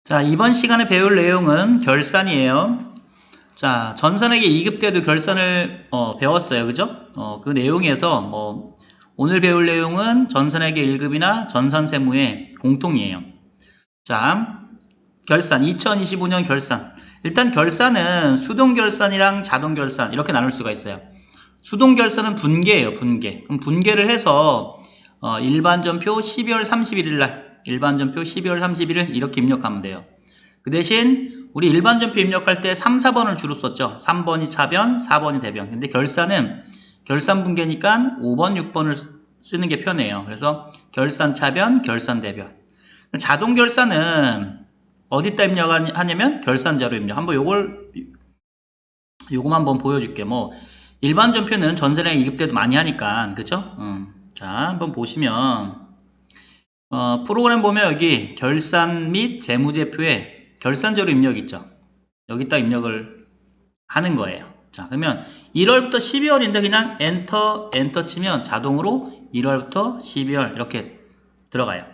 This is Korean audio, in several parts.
자, 이번 시간에 배울 내용은 결산이에요. 자, 전산회계 2급 때도 결산을 배웠어요. 그죠? 그 내용에서 오늘 배울 내용은 전산회계 1급이나 전산세무의 공통이에요. 자, 결산, 2025년 결산. 일단 결산은 수동결산이랑 자동결산 이렇게 나눌 수가 있어요. 수동결산은 분계예요, 분계. 그럼 분계를 해서 일반전표 12월 31일 날 일반전표 12월 31일 이렇게 입력하면 돼요. 그 대신 우리 일반전표 입력할 때 3, 4번을 주로 썼죠. 3번이 차변, 4번이 대변. 근데 결산은 결산분계니까 5번, 6번을 쓰는 게 편해요. 그래서 결산차변, 결산대변. 자동결산은 어디다 입력하냐면 결산자로 입력. 한번 요거만 한번 보여줄게. 일반전표는 전산회계 2급 때도 많이 하니까, 그쵸? 자, 한번 보시면 프로그램 보면 여기 결산 및 재무제표에 결산자료 입력 있죠. 여기다 입력을 하는 거예요. 자, 그러면 1월부터 12월인데 그냥 엔터 치면 자동으로 1월부터 12월 이렇게 들어가요.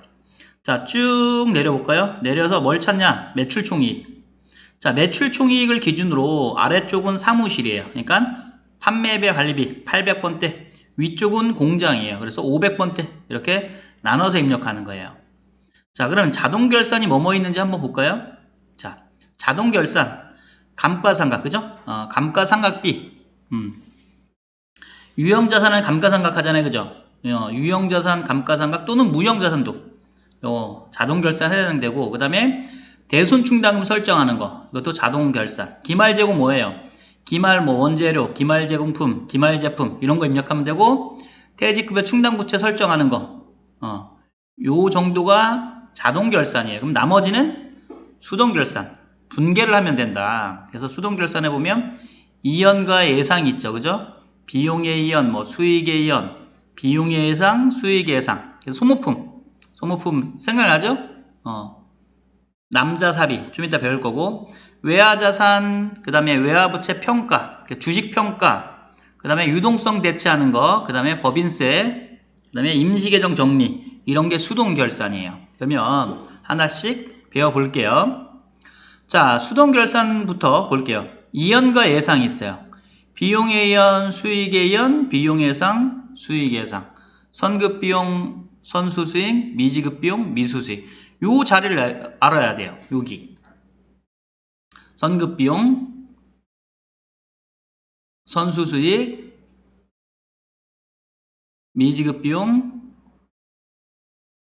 자, 쭉 내려볼까요? 내려서 뭘 찾냐? 매출총이익. 자, 매출총이익을 기준으로 아래쪽은 사무실이에요. 그러니까 판매배 관리비 800번대, 위쪽은 공장이에요. 그래서 500번대 이렇게 나눠서 입력하는 거예요. 자, 그럼 자동결산이 뭐뭐 있는지 한번 볼까요? 자, 자동결산, 감가상각, 그죠? 감가상각비, 유형자산은 감가상각 하잖아요, 그죠? 유형자산 감가상각 또는 무형자산도 자동결산 해당되고, 그 다음에 대손충당금 설정하는 거, 이것도 자동결산. 기말제공 뭐예요? 기말 원재료, 기말제공품, 기말제품 이런 거 입력하면 되고, 퇴직급여 충당부채 설정하는 거, 요 정도가 자동결산이에요. 그럼 나머지는 수동결산, 분계를 하면 된다. 그래서 수동결산에 보면 이연과 예상이 있죠, 그죠? 비용의 이연, 수익의 이연, 비용의 예상, 수익의 예상. 그래서 소모품 생각나죠? 남자사비 좀 이따 배울 거고, 외화자산, 그 다음에 외화부채 평가, 주식평가, 그 다음에 유동성 대체하는 거, 그 다음에 법인세, 그 다음에 임시계정 정리 이런 게 수동결산이에요. 그러면 하나씩 배워볼게요. 자, 수동결산부터 볼게요. 이연과 예상이 있어요. 비용의 이연, 수익의 이연, 비용의 예상, 수익의 예상, 선급비용, 선수수익, 미지급비용, 미수수익. 요 자리를 알아야 돼요. 여기 선급비용, 선수수익, 미지급비용,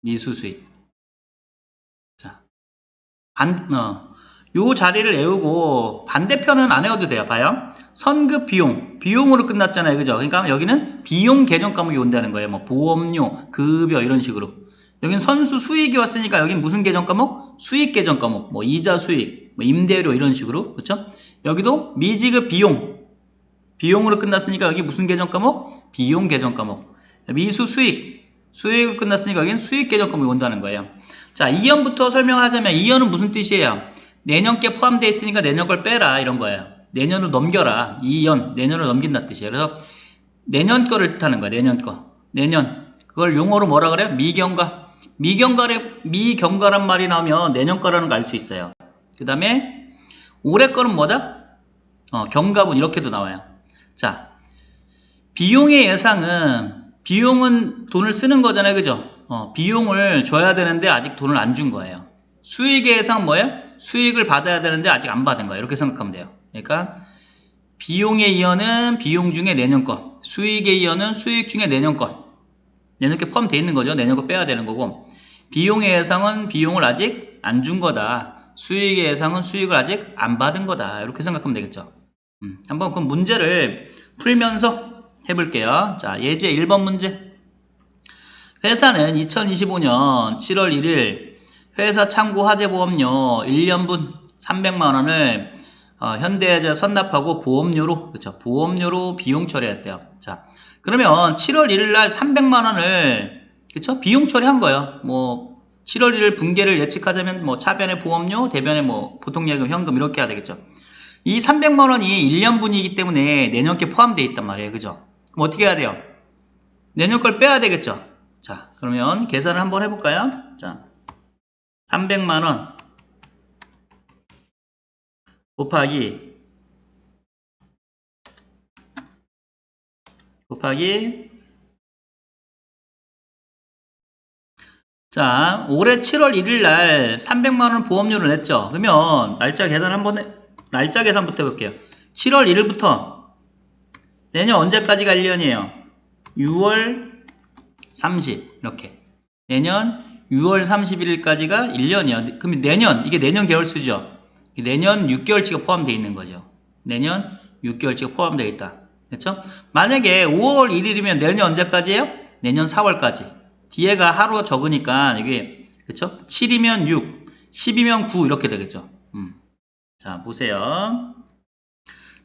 미수수익. 자, 요 자리를 외우고 반대편은 안 외워도 돼요. 봐요. 선급비용, 비용으로 끝났잖아요. 그죠? 그러니까 여기는 비용 계정 과목이 온다는 거예요. 보험료, 급여 이런 식으로. 여기는 선수 수익이 왔으니까 여기는 무슨 계정 과목? 수익 계정 과목. 이자 수익, 임대료 이런 식으로. 그렇죠? 여기도 미지급 비용. 비용으로 끝났으니까 여기 무슨 계정 과목? 비용 계정 과목. 미수 수익. 수익으로 끝났으니까 여기는 수익 계정 과목이 온다는 거예요. 자, 이연부터 설명하자면 이연은 무슨 뜻이에요? 내년께 포함되어 있으니까 내년 걸 빼라 이런 거예요. 내년으로 넘겨라. 이연, 내년으로 넘긴다는 뜻이에요. 그래서 내년 거를 뜻하는 거예요. 내년 거. 내년. 그걸 용어로 뭐라 그래요? 미경과. 미경과란 말이 나오면 내년 거라는 걸 알 수 있어요. 그 다음에 올해 거는 뭐다? 경과분 이렇게도 나와요. 자, 비용의 예상은 비용은 돈을 쓰는 거잖아요. 그죠? 비용을 줘야 되는데 아직 돈을 안 준 거예요. 수익의 예상은 뭐예요? 수익을 받아야 되는데 아직 안 받은 거예요. 이렇게 생각하면 돼요. 그러니까 비용의 이연은 비용 중에 내년 거, 수익의 이연은 수익 중에 내년 거. 내년 게 포함되어 있는 거죠. 내년 거 빼야 되는 거고, 비용의 예상은 비용을 아직 안 준 거다. 수익의 예상은 수익을 아직 안 받은 거다. 이렇게 생각하면 되겠죠. 한번 그 문제를 풀면서 해볼게요. 자, 예제 1번 문제. 회사는 2025년 7월 1일 회사 창고 화재보험료 1년분 300만원을 현대해제 선납하고 보험료로, 그렇죠? 보험료로 비용 처리했대요. 자, 그러면 7월 1일 날 300만원을, 그쵸? 비용 처리한 거예요. 7월 1일 분계를 예측하자면 차변의 보험료, 대변의 보통예금, 현금 이렇게 해야 되겠죠. 이 300만원이 1년분이기 때문에 내년께 포함되어 있단 말이에요. 그죠? 그럼 어떻게 해야 돼요? 내년 걸 빼야 되겠죠. 자, 그러면 계산을 한번 해볼까요? 자, 300만원 곱하기 자, 올해 7월 1일 날 300만원 보험료를 냈죠. 그러면 날짜 계산부터 해볼게요. 7월 1일부터 내년 언제까지가 1년이에요? 6월 30 이렇게 내년 6월 31일까지가 1년이에요. 그럼 이게 내년 계열수죠. 내년 6개월치가 포함되어 있는 거죠. 내년 6개월치가 포함되어 있다. 그렇죠? 만약에 5월 1일이면 내년 언제까지예요? 내년 4월까지. 뒤에가 하루가 적으니까 이게 그렇죠? 7이면 6, 10이면 9 이렇게 되겠죠. 자, 보세요.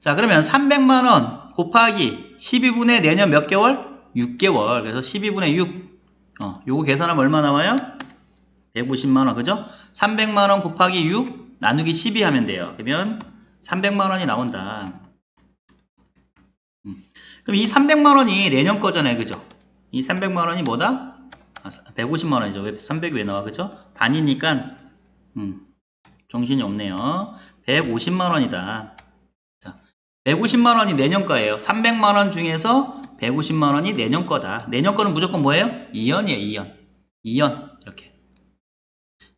자, 그러면 300만원 곱하기 12분의 내년 몇 개월? 6개월. 그래서 12분의 6. 요거 계산하면 얼마 나와요? 150만원. 그죠? 300만원 곱하기 6 나누기 12 하면 돼요. 그러면 300만원이 나온다. 그럼 이 300만원이 내년 거잖아요. 그죠? 이 300만원이 뭐다? 150만원이죠. 왜 300이 왜 나와? 그죠? 단위니까 정신이 없네요. 150만원이다. 자, 150만원이 내년 거예요. 300만원 중에서 150만원이 내년 거다. 내년 거는 무조건 뭐예요? 2연이에요. 2연. 이렇게.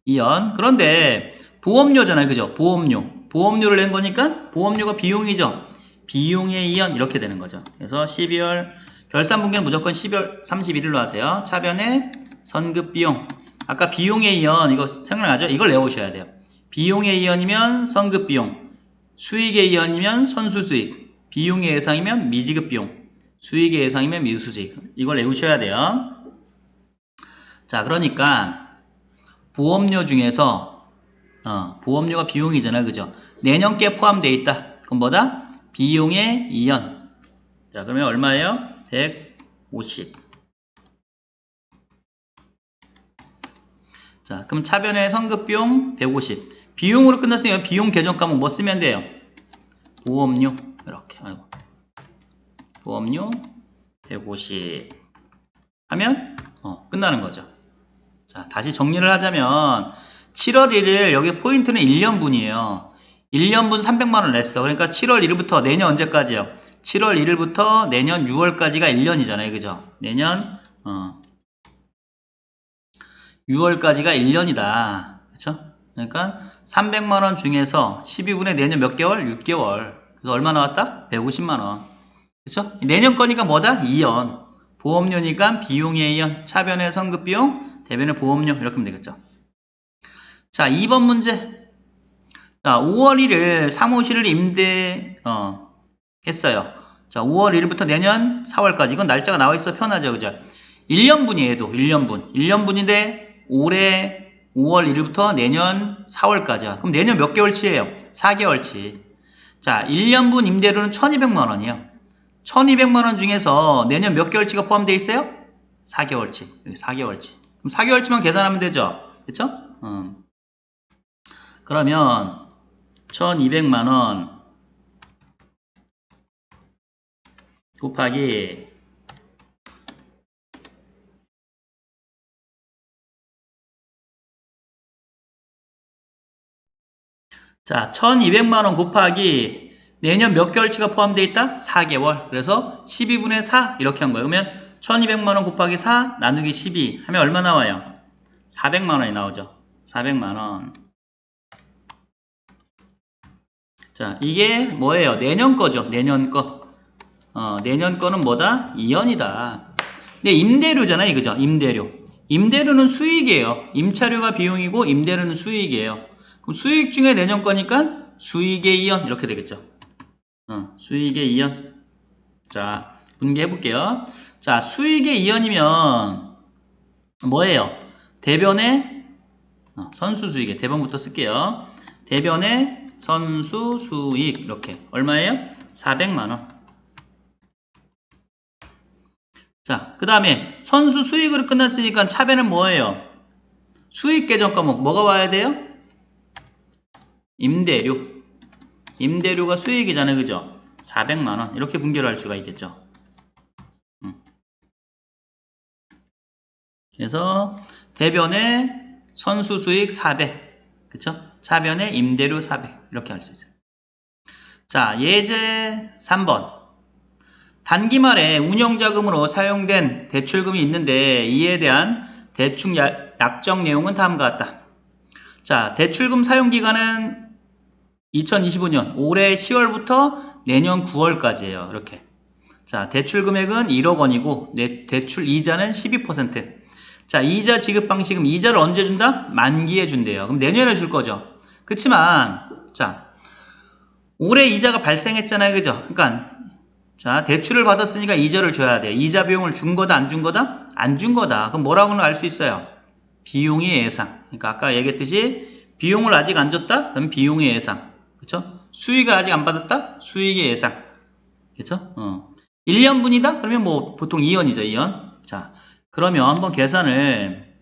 2연. 그런데 보험료잖아요. 그죠? 보험료를 낸 거니까 보험료가 비용이죠. 비용의 2연 이렇게 되는 거죠. 그래서 12월 결산분기는 무조건 12월 31일로 하세요. 차변에 선급비용. 아까 비용의 2연 이거 생각나죠? 이걸 외우셔야 돼요. 비용의 2연이면 선급비용, 수익의 2연이면 선수수익, 비용의 예상이면 미지급비용, 수익의 예상이면 미수수익. 이걸 외우셔야 돼요. 자, 그러니까 보험료 중에서 보험료가 비용이잖아요. 그죠? 내년께 포함되어 있다. 그럼 뭐다? 비용의 2연. 자, 그러면 얼마예요? 150. 자, 그럼 차변의 선급비용 150. 비용으로 끝났으면 비용 계정 과목 뭐 쓰면 돼요? 보험료. 이렇게. 보험료 150 하면 끝나는 거죠. 자, 다시 정리를 하자면 7월 1일 여기 포인트는 1년분이에요. 1년분 300만원 냈어. 그러니까 7월 1일부터 내년 언제까지요? 7월 1일부터 내년 6월까지가 1년이잖아요. 그죠? 내년 6월까지가 1년이다. 그쵸? 그러니까 300만원 중에서 12분의 내년 몇 개월? 6개월. 그래서 얼마 나왔다? 150만원. 그쵸? 내년 거니까 뭐다? 2연. 보험료니까 비용의 2연. 차변의 선급비용, 대변의 보험료. 이렇게 하면 되겠죠. 자, 2번 문제. 자, 5월 1일 사무실을 했어요. 자, 5월 1일부터 내년 4월까지. 이건 날짜가 나와 있어 편하죠. 그죠? 1년분이에요, 얘도. 1년분. 1년분인데 올해 5월 1일부터 내년 4월까지야. 그럼 내년 몇 개월치예요? 4개월치. 자, 1년분 임대료는 1200만원이에요. 1200만원 중에서 내년 몇 개월치가 포함되어 있어요? 4개월치. 여기 4개월치. 그럼 4개월치만 계산하면 되죠? 그쵸? 그러면 1200만원 곱하기 자, 1200만원 곱하기 내년 몇 개월치가 포함되어 있다? 4개월. 그래서 12분의 4 이렇게 한 거예요. 그러면 1200만원 곱하기 4 나누기 12 하면 얼마 나와요? 400만원이 나오죠. 400만원. 자, 이게 뭐예요? 내년 거죠. 내년 거. 내년 거는 뭐다? 2연이다. 근데 임대료잖아요. 그죠? 임대료. 임대료는 수익이에요. 임차료가 비용이고 임대료는 수익이에요. 그럼 수익 중에 내년 거니까 수익의 2연 이렇게 되겠죠. 수익의 2연. 자, 분개해 볼게요. 자, 수익의 2연이면 뭐예요? 대변의 선수 수익에 대변부터 쓸게요. 대변의 선수 수익 이렇게 얼마예요? 400만원. 자, 그 다음에 선수 수익으로 끝났으니까 차변은 뭐예요? 수익 계정 과목 뭐가 와야 돼요? 임대료. 임대료가 수익이잖아요. 그죠? 400만원. 이렇게 분개를 할 수가 있겠죠. 그래서 대변의 선수 수익 400. 그쵸? 차변의 임대료 400. 이렇게 할 수 있어요. 자, 예제 3번. 단기말에 운영자금으로 사용된 대출금이 있는데 이에 대한 대충 약정 내용은 다음과 같다. 자, 대출금 사용기간은 2025년 올해 10월부터 내년 9월까지예요. 이렇게. 자, 대출 금액은 1억 원이고 대출 이자는 12%. 자, 이자 지급 방식은 이자를 언제 준다? 만기에 준대요. 그럼 내년에 줄 거죠. 그치만 자, 올해 이자가 발생했잖아요. 그죠? 그러니까 자, 대출을 받았으니까 이자를 줘야 돼. 이자 비용을 준 거다, 안 준 거다? 안 준 거다. 그럼 뭐라고는 알 수 있어요? 비용의 예상. 그러니까 아까 얘기했듯이 비용을 아직 안 줬다? 그럼 비용의 예상. 그쵸? 수익을 아직 안 받았다? 수익의 예상. 그쵸? 1년분이다? 그러면 뭐 보통 2년이죠, 2년. 자, 그러면 한번 계산을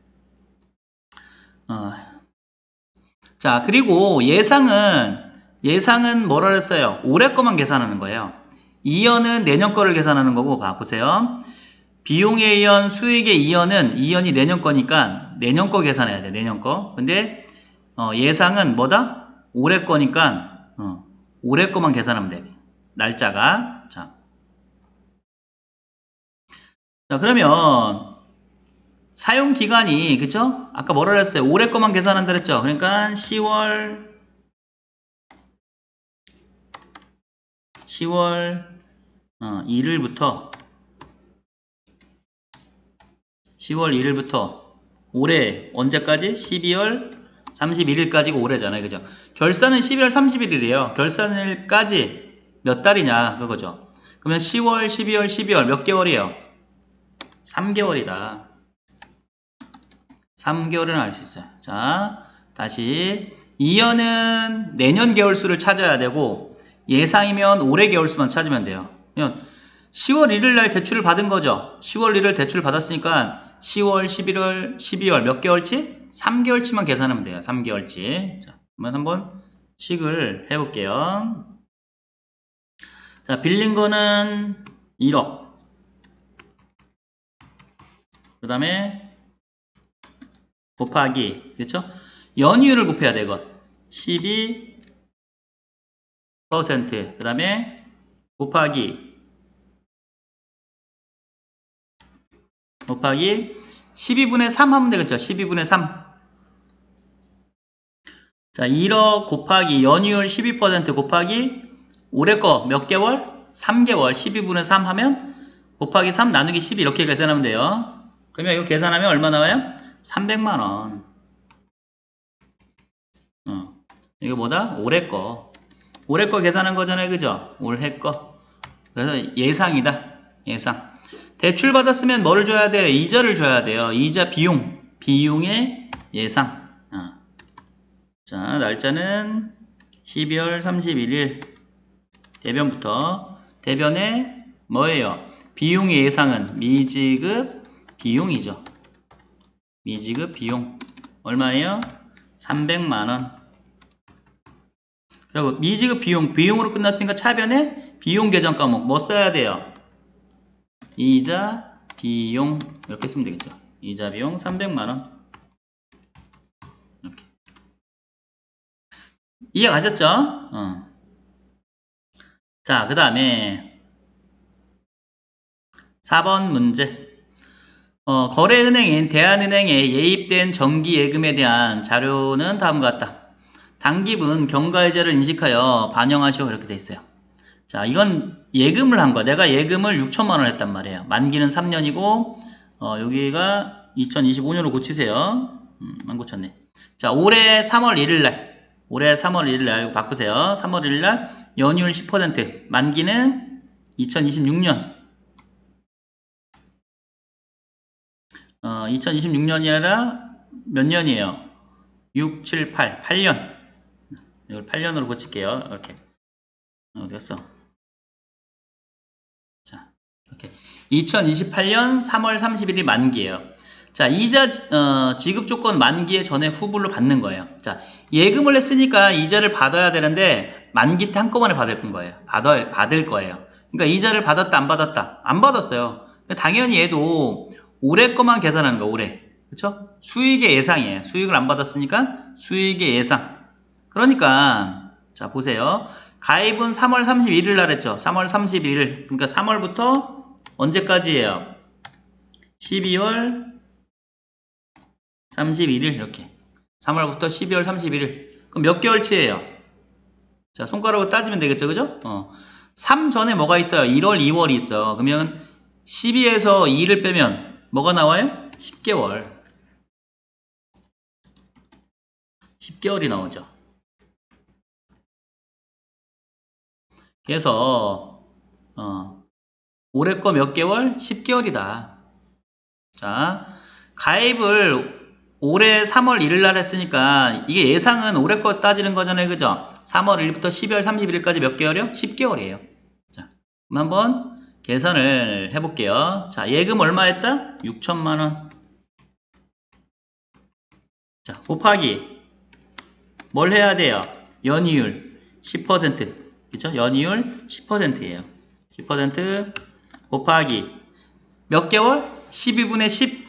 자, 그리고 예상은 뭐라 그랬어요? 올해 거만 계산하는 거예요. 2년은 내년 거를 계산하는 거고, 보세요. 비용의 2년, 수익의 2년은 2년이 내년 거니까 내년 거 계산해야 돼, 내년 거. 근데 예상은 뭐다? 올해 거니까 올해 거만 계산하면 돼. 날짜가. 자, 그러면 사용 기간이 그쵸? 아까 뭐라 그랬어요? 올해 거만 계산한다 그랬죠? 그러니까 10월 1일부터 10월 1일부터 올해 언제까지? 12월 31일까지가 올해잖아요. 그죠? 결산은 12월 31일이에요. 결산일까지 몇 달이냐 그거죠. 그러면 10월, 12월, 12월 몇 개월이에요? 3개월이다. 3개월은 알 수 있어요. 자, 다시 2년은 내년 개월수를 찾아야 되고 예상이면 올해 개월수만 찾으면 돼요. 그러면 10월 1일 날 대출을 받은 거죠. 10월 1일 대출을 받았으니까 10월, 11월, 12월 몇 개월치? 3개월치만 계산하면 돼요. 3개월치. 자, 그러면 한번 식을 해볼게요. 자, 빌린 거는 1억. 그 다음에 곱하기, 그렇죠? 연이율을 곱해야 돼, 이건. 12%. 그 다음에 곱하기 12분의 3 하면 되겠죠? 12분의 3. 자, 1억 곱하기 연이율 12% 곱하기 올해 거 몇 개월? 3개월. 12분의 3 하면 곱하기 3 나누기 12 이렇게 계산하면 돼요. 그러면 이거 계산하면 얼마 나와요? 300만원. 이거 뭐다? 올해 거. 올해 거 계산한 거잖아요. 그죠? 올해 거. 그래서 예상이다. 예상. 대출 받았으면 뭐를 줘야 돼요? 이자를 줘야 돼요. 이자 비용. 비용의 예상. 자, 날짜는 12월 31일. 대변부터. 대변에 뭐예요? 비용의 예상은 미지급 비용이죠. 미지급 비용. 얼마예요? 300만원. 그리고 미지급 비용으로 끝났으니까 차변에 비용 계정 과목 뭐 써야 돼요? 이자 비용 이렇게 쓰면 되겠죠. 이자 비용 300만원. 이렇게. 이해 가셨죠? 자, 그 다음에 4번 문제. 거래은행인 대한은행에 예입된 정기예금에 대한 자료는 다음과 같다. 당기분 경과이자를 인식하여 반영하시오. 이렇게 돼 있어요. 자, 이건 예금을 한 거야. 내가 예금을 6천만 원 했단 말이에요. 만기는 3년이고 여기가 2025년으로 고치세요. 안 고쳤네. 자, 올해 3월 1일 날 이거 바꾸세요. 3월 1일 날 연이율 10%, 만기는 2026년 2026년이 아니라 몇 년이에요? 6, 7, 8, 8년. 이걸 8년으로 고칠게요. 이렇게. 어디 갔어? 자, 이렇게. 2028년 3월 30일이 만기예요. 자, 이자 지급 조건 만기에 전에 후불로 받는 거예요. 자, 예금을 했으니까 이자를 받아야 되는데 만기 때 한꺼번에 받을 거예요. 받을 거예요. 그러니까 이자를 받았다 안 받았다? 안 받았어요. 당연히 얘도 올해 거만 계산하는 거예요. 올해. 그쵸? 수익의 예상이에요. 수익을 안 받았으니까 수익의 예상. 그러니까 자, 보세요. 가입은 3월 31일 날 했죠. 3월 31일. 그러니까 3월부터 언제까지예요? 12월 31일 이렇게. 3월부터 12월 31일. 그럼 몇 개월치예요? 자, 손가락으로 따지면 되겠죠. 그죠? 3 전에 뭐가 있어요? 1월, 2월이 있어. 그러면 12에서 2를 빼면 뭐가 나와요? 10개월. 10개월이 나오죠. 그래서 올해 거 몇 개월? 10개월이다. 자, 가입을 올해 3월 1일 날 했으니까 이게 예상은 올해 거 따지는 거잖아요. 그죠? 3월 1일부터 12월 31일까지 몇 개월이요? 10개월이에요. 자, 그럼 한번 계산을 해볼게요. 자, 예금 얼마 했다? 6천만원. 자, 곱하기 뭘 해야 돼요? 연이율 10%. 그쵸? 연이율 10%예요. 10% 곱하기 몇 개월? 12분의 10.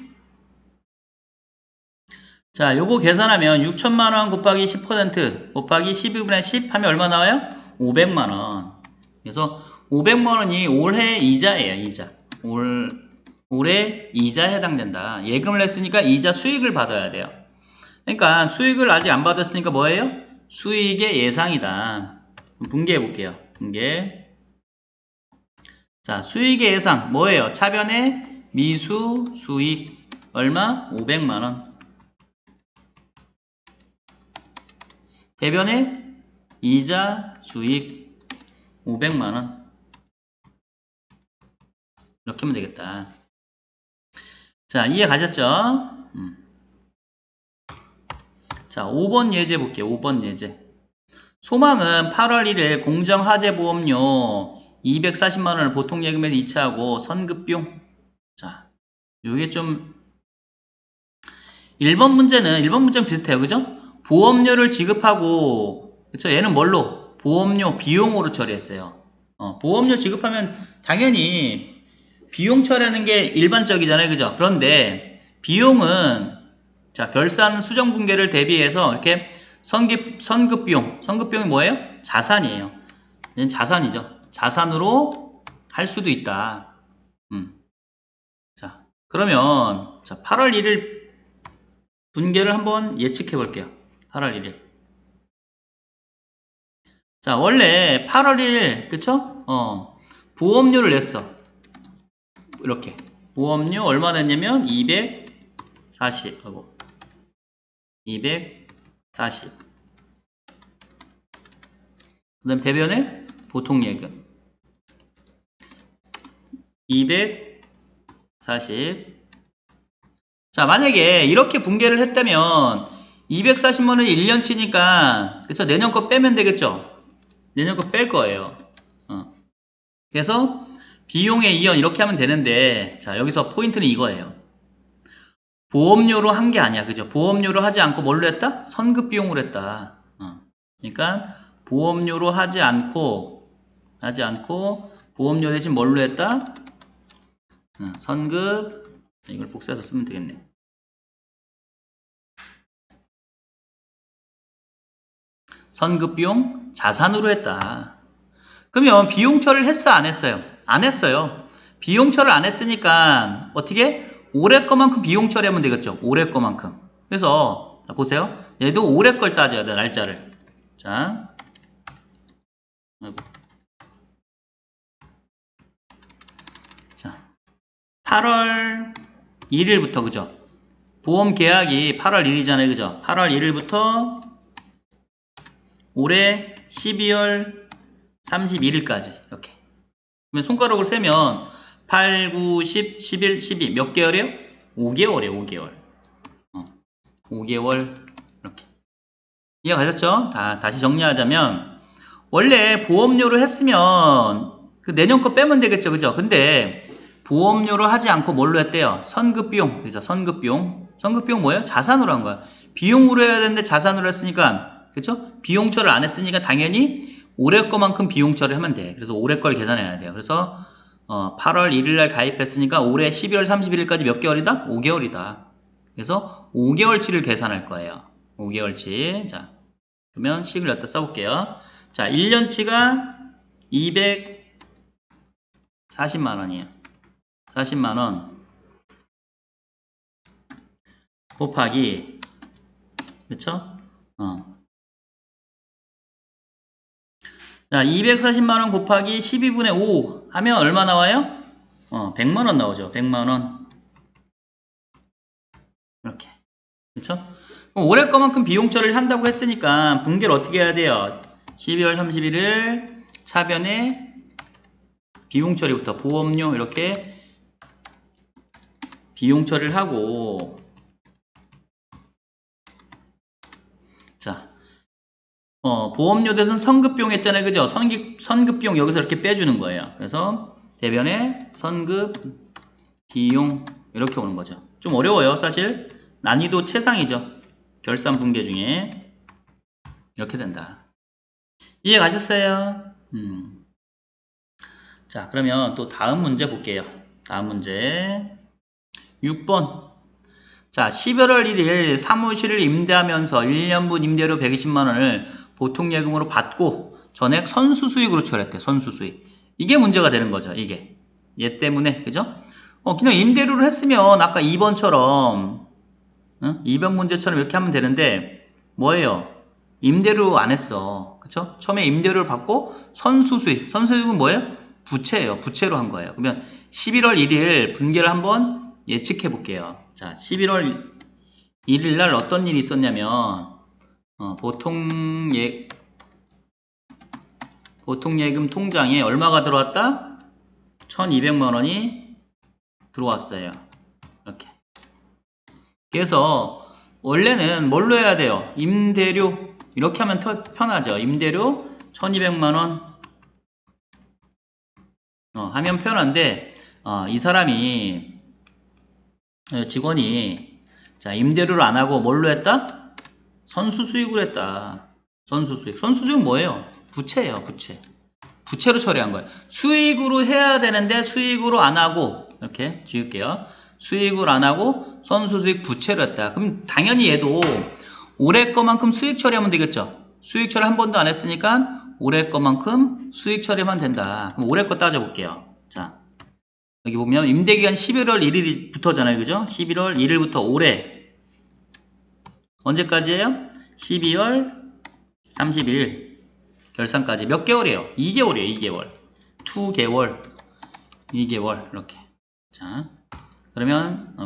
자, 요거 계산하면 6천만원 곱하기 10% 곱하기 12분의 10 하면 얼마 나와요? 500만원. 그래서 500만원이 올해 이자예요. 이자. 올해 이자에 해당된다. 예금을 했으니까 이자 수익을 받아야 돼요. 그러니까 수익을 아직 안 받았으니까 뭐예요? 수익의 예상이다. 분개해 볼게요. 분개. 자, 수익의 예상 뭐예요? 차변의 미수 수익 얼마? 500만원. 대변의 이자 수익 500만원. 이렇게 하면 되겠다. 자, 이해 가셨죠? 자, 5번 예제 볼게요. 5번 예제. 소망은 8월 1일 공정화재보험료 240만원을 보통예금에서 이체하고 선급비용. 자, 요게 좀 1번 문제는 비슷해요. 그죠? 보험료를 지급하고, 그쵸? 얘는 뭘로? 보험료 비용으로 처리했어요. 보험료 지급하면 당연히 비용 처리하는 게 일반적이잖아요. 그죠? 그런데 비용은 자, 결산 수정 분계를 대비해서 이렇게 선급비용이 뭐예요? 자산이에요. 얘는 자산이죠. 자산으로 할 수도 있다. 자, 그러면 자, 8월 1일 분계를 한번 예측해 볼게요. 8월 1일. 자, 원래 8월 1일, 그쵸? 보험료를 냈어. 이렇게. 보험료 얼마 냈냐면 240. 240. 그 다음 대변에 보통예금 240. 자, 만약에 이렇게 분계를 했다면 240만원이 1년치니까 그쵸? 내년 거 빼면 되겠죠? 내년 거 뺄 거예요. 그래서 비용의 이연 이렇게 하면 되는데 자, 여기서 포인트는 이거예요. 보험료로 한 게 아니야. 그죠? 보험료로 하지 않고 뭘로 했다? 선급비용으로 했다. 그러니까 보험료로 하지 않고 보험료 대신 뭘로 했다? 선급. 이걸 복사해서 쓰면 되겠네. 선급비용 자산으로 했다. 그러면 비용 처리를 했어 안 했어요? 안 했어요. 비용 처리를 안 했으니까 어떻게? 올해 거만큼 비용 처리하면 되겠죠. 올해 거만큼. 그래서 자, 보세요. 얘도 올해 걸 따져야 돼. 날짜를. 자, 아이고. 자, 8월 1일부터 그죠? 보험 계약이 8월 1일이잖아요. 그죠? 8월 1일부터 올해 12월 31일까지 이렇게. 그러면 손가락으로 세면 8, 9, 10, 11, 12 몇 개월이에요? 5개월이에요. 5개월. 5개월 이렇게. 이해 가셨죠? 다시 정리하자면 원래 보험료로 했으면 그 내년 거 빼면 되겠죠. 그죠? 근데 보험료로 하지 않고 뭘로 했대요? 선급비용. 그죠? 선급비용. 선급비용 뭐예요? 자산으로 한 거야. 비용으로 해야 되는데 자산으로 했으니까 그쵸? 비용처를 안 했으니까 당연히 올해 거만큼 비용처를 하면 돼. 그래서 올해 걸 계산해야 돼요. 그래서 8월 1일 날 가입했으니까 올해 12월 31일까지 몇 개월이다? 5개월이다. 그래서 5개월치를 계산할 거예요. 5개월치. 자, 그러면 식을 여기다 써볼게요. 자, 1년치가 240만원이에요. 40만원 곱하기, 그쵸? 자, 240만원 곱하기 12분의 5 하면 얼마 나와요? 100만원 나오죠. 100만원. 이렇게. 그쵸? 그럼 올해 거만큼 비용 처리를 한다고 했으니까 분계를 어떻게 해야 돼요? 12월 31일 차변에 비용 처리부터 보험료 이렇게 비용 처리를 하고, 자, 보험료 대신 선급비용 했잖아요. 그죠? 선급비용 여기서 이렇게 빼주는 거예요. 그래서 대변에 선급 비용 이렇게 오는 거죠. 좀 어려워요. 사실 난이도 최상이죠. 결산 분계 중에 이렇게 된다. 이해 가셨어요? 자, 그러면 또 다음 문제 볼게요. 다음 문제 6번. 자, 11월 1일 사무실을 임대하면서 1년분 임대료 120만원을 보통예금으로 받고 전액 선수수익으로 처리했대. 선수수익. 이게 문제가 되는 거죠. 이게. 얘 때문에. 그죠? 그냥 임대료를 했으면 아까 2번처럼 2번 문제처럼 이렇게 하면 되는데 뭐예요? 임대료 안 했어. 그쵸? 처음에 임대료를 받고 선수수익. 선수수익은 뭐예요? 부채예요. 부채로 한 거예요. 그러면 11월 1일 분계를 한번 예측해 볼게요. 자, 11월 1일 날 어떤 일이 있었냐면 보통예금 통장에 얼마가 들어왔다? 1200만원이 들어왔어요. 이렇게. 그래서 원래는 뭘로 해야 돼요? 임대료 이렇게 하면 편하죠. 임대료 1200만원 하면 편한데 이 사람이 직원이 자 임대료를 안 하고 뭘로 했다? 선수수익으로 했다. 선수수익. 선수수익은 뭐예요? 부채예요. 부채. 부채로 처리한 거예요. 수익으로 해야 되는데 수익으로 안 하고 이렇게 지을게요. 수익을 안 하고 선수수익 부채로 했다. 그럼 당연히 얘도 올해 거만큼 수익 처리하면 되겠죠. 수익 처리 한 번도 안 했으니까 올해 거만큼 수익 처리하면 된다. 그럼 올해 거 따져볼게요. 자, 여기 보면 임대기간 11월 1일부터잖아요. 그죠? 11월 1일부터 올해 언제까지예요? 12월 30일 결산까지 몇 개월이에요? 2개월이에요. 2개월. 2개월. 2개월 이렇게. 자, 그러면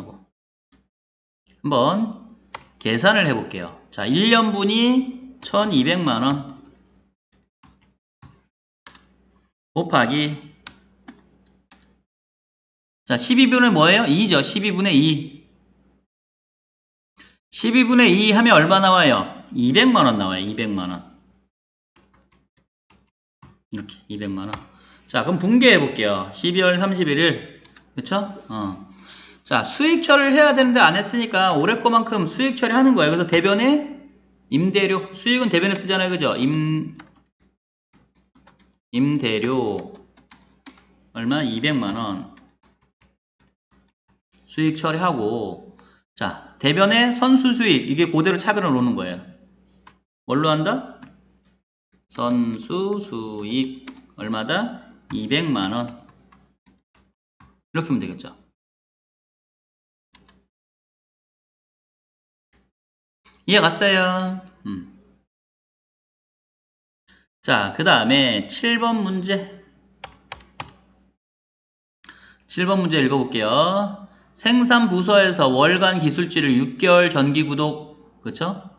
한번 계산을 해볼게요. 자, 1년분이 1200만원 곱하기 자, 12분의 뭐예요? 2죠. 12분의 2. 12분의 2 하면 얼마 나와요? 200만원 나와요. 200만원. 이렇게 200만원. 자, 그럼 분개해 볼게요. 12월 31일. 그쵸? 자, 수익 처리를 해야 되는데 안 했으니까 올해 거만큼 수익 처리하는 거예요. 그래서 대변에 임대료. 수익은 대변에 쓰잖아요. 그죠? 임대료. 얼마? 200만원. 수익 처리하고. 자, 대변에 선수수익. 이게 그대로 차변을 놓는 거예요. 뭘로 한다? 선수수익. 얼마다? 200만원. 이렇게 하면 되겠죠. 이해 갔어요? 자, 그 다음에 7번 문제. 7번 문제 읽어볼게요. 생산부서에서 월간 기술지를 6개월 정기 구독, 그쵸?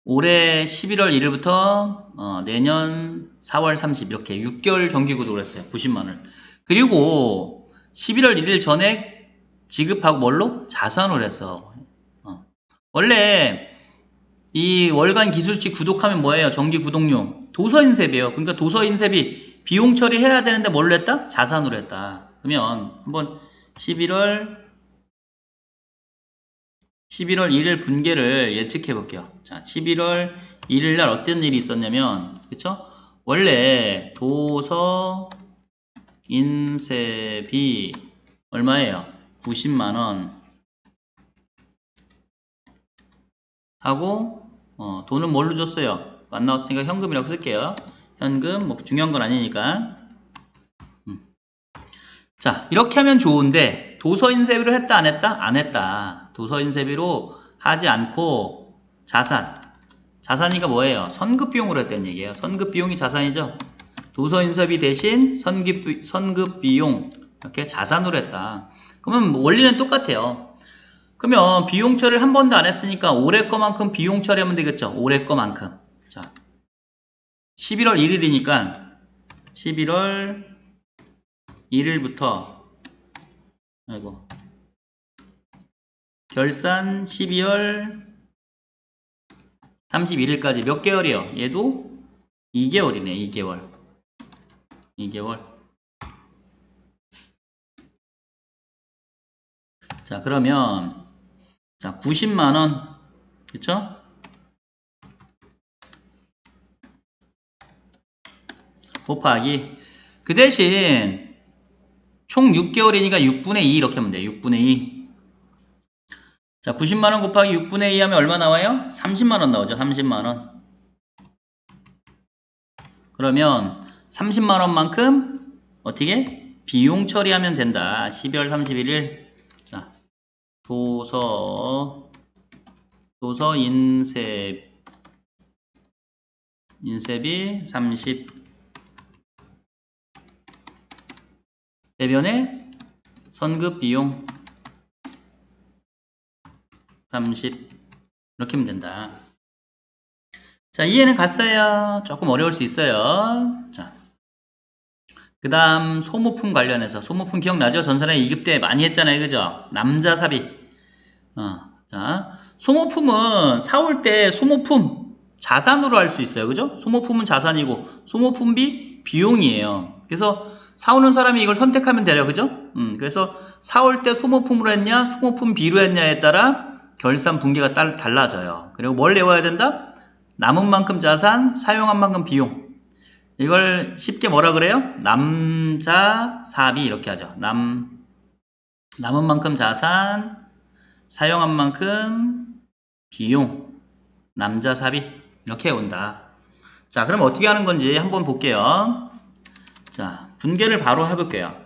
올해 11월 1일부터 내년 4월 30 이렇게 6개월 정기 구독을 했어요. 90만원. 그리고 11월 1일 전에 지급하고 뭘로? 자산으로 했어. 원래 이 월간 기술지 구독하면 뭐예요? 정기 구독료. 도서인쇄비예요. 그러니까 도서인쇄비 비용 처리해야 되는데 뭘로 했다? 자산으로 했다. 그러면 한번 11월 1일 분계를 예측해 볼게요. 자, 11월 1일 날 어떤 일이 있었냐면, 그쵸? 원래 도서인쇄비 얼마예요? 90만원 하고 돈은 뭘로 줬어요? 안 나왔으니까 현금이라고 쓸게요. 현금, 뭐 중요한 건 아니니까. 자, 이렇게 하면 좋은데 도서인쇄비로 했다 안 했다? 안 했다. 도서인쇄비로 하지 않고 자산이가 뭐예요? 선급비용으로 했다는 얘기예요. 선급비용이 자산이죠. 도서인쇄비 대신 선급비용 이렇게 자산으로 했다. 그러면 원리는 똑같아요. 그러면 비용 처리를 한 번도 안 했으니까 올해 거만큼 비용 처리하면 되겠죠. 올해 거만큼. 자, 11월 1일이니까 11월 1일부터 아이고 결산 12월 31일까지 몇 개월이요? 얘도 2개월이네. 2개월. 자, 그러면 자 90만원 그쵸? 곱하기 그 대신 총 6개월이니까 6분의 2 이렇게 하면 돼요. 6분의 2. 자, 90만원 곱하기 6분의 2 하면 얼마 나와요? 30만원 나오죠. 30만원. 그러면 30만원만큼 어떻게? 비용 처리하면 된다. 12월 31일. 자, 도서 인쇄비 30 대변에 선급 비용 30 이렇게 하면 된다. 자, 이해는 갔어요. 조금 어려울 수 있어요. 자, 그 다음 소모품 관련해서 소모품 기억나죠? 전설에 2급 때 많이 했잖아요. 그죠? 남자 사비. 자, 소모품은 사올 때 소모품 자산으로 할 수 있어요. 그죠? 소모품은 자산이고 소모품비 비용이에요. 그래서 사오는 사람이 이걸 선택하면 돼요. 그죠? 그래서 사올 때 소모품으로 했냐 소모품 비로 했냐에 따라 결산 분계가 달라져요. 그리고 뭘 외워야 된다? 남은 만큼 자산, 사용한 만큼 비용. 이걸 쉽게 뭐라 그래요? 남자 사비 이렇게 하죠. 남은 만큼 자산, 사용한 만큼 비용, 남자 사비 이렇게 온다. 자, 그럼 어떻게 하는 건지 한번 볼게요. 자, 분계를 바로 해볼게요.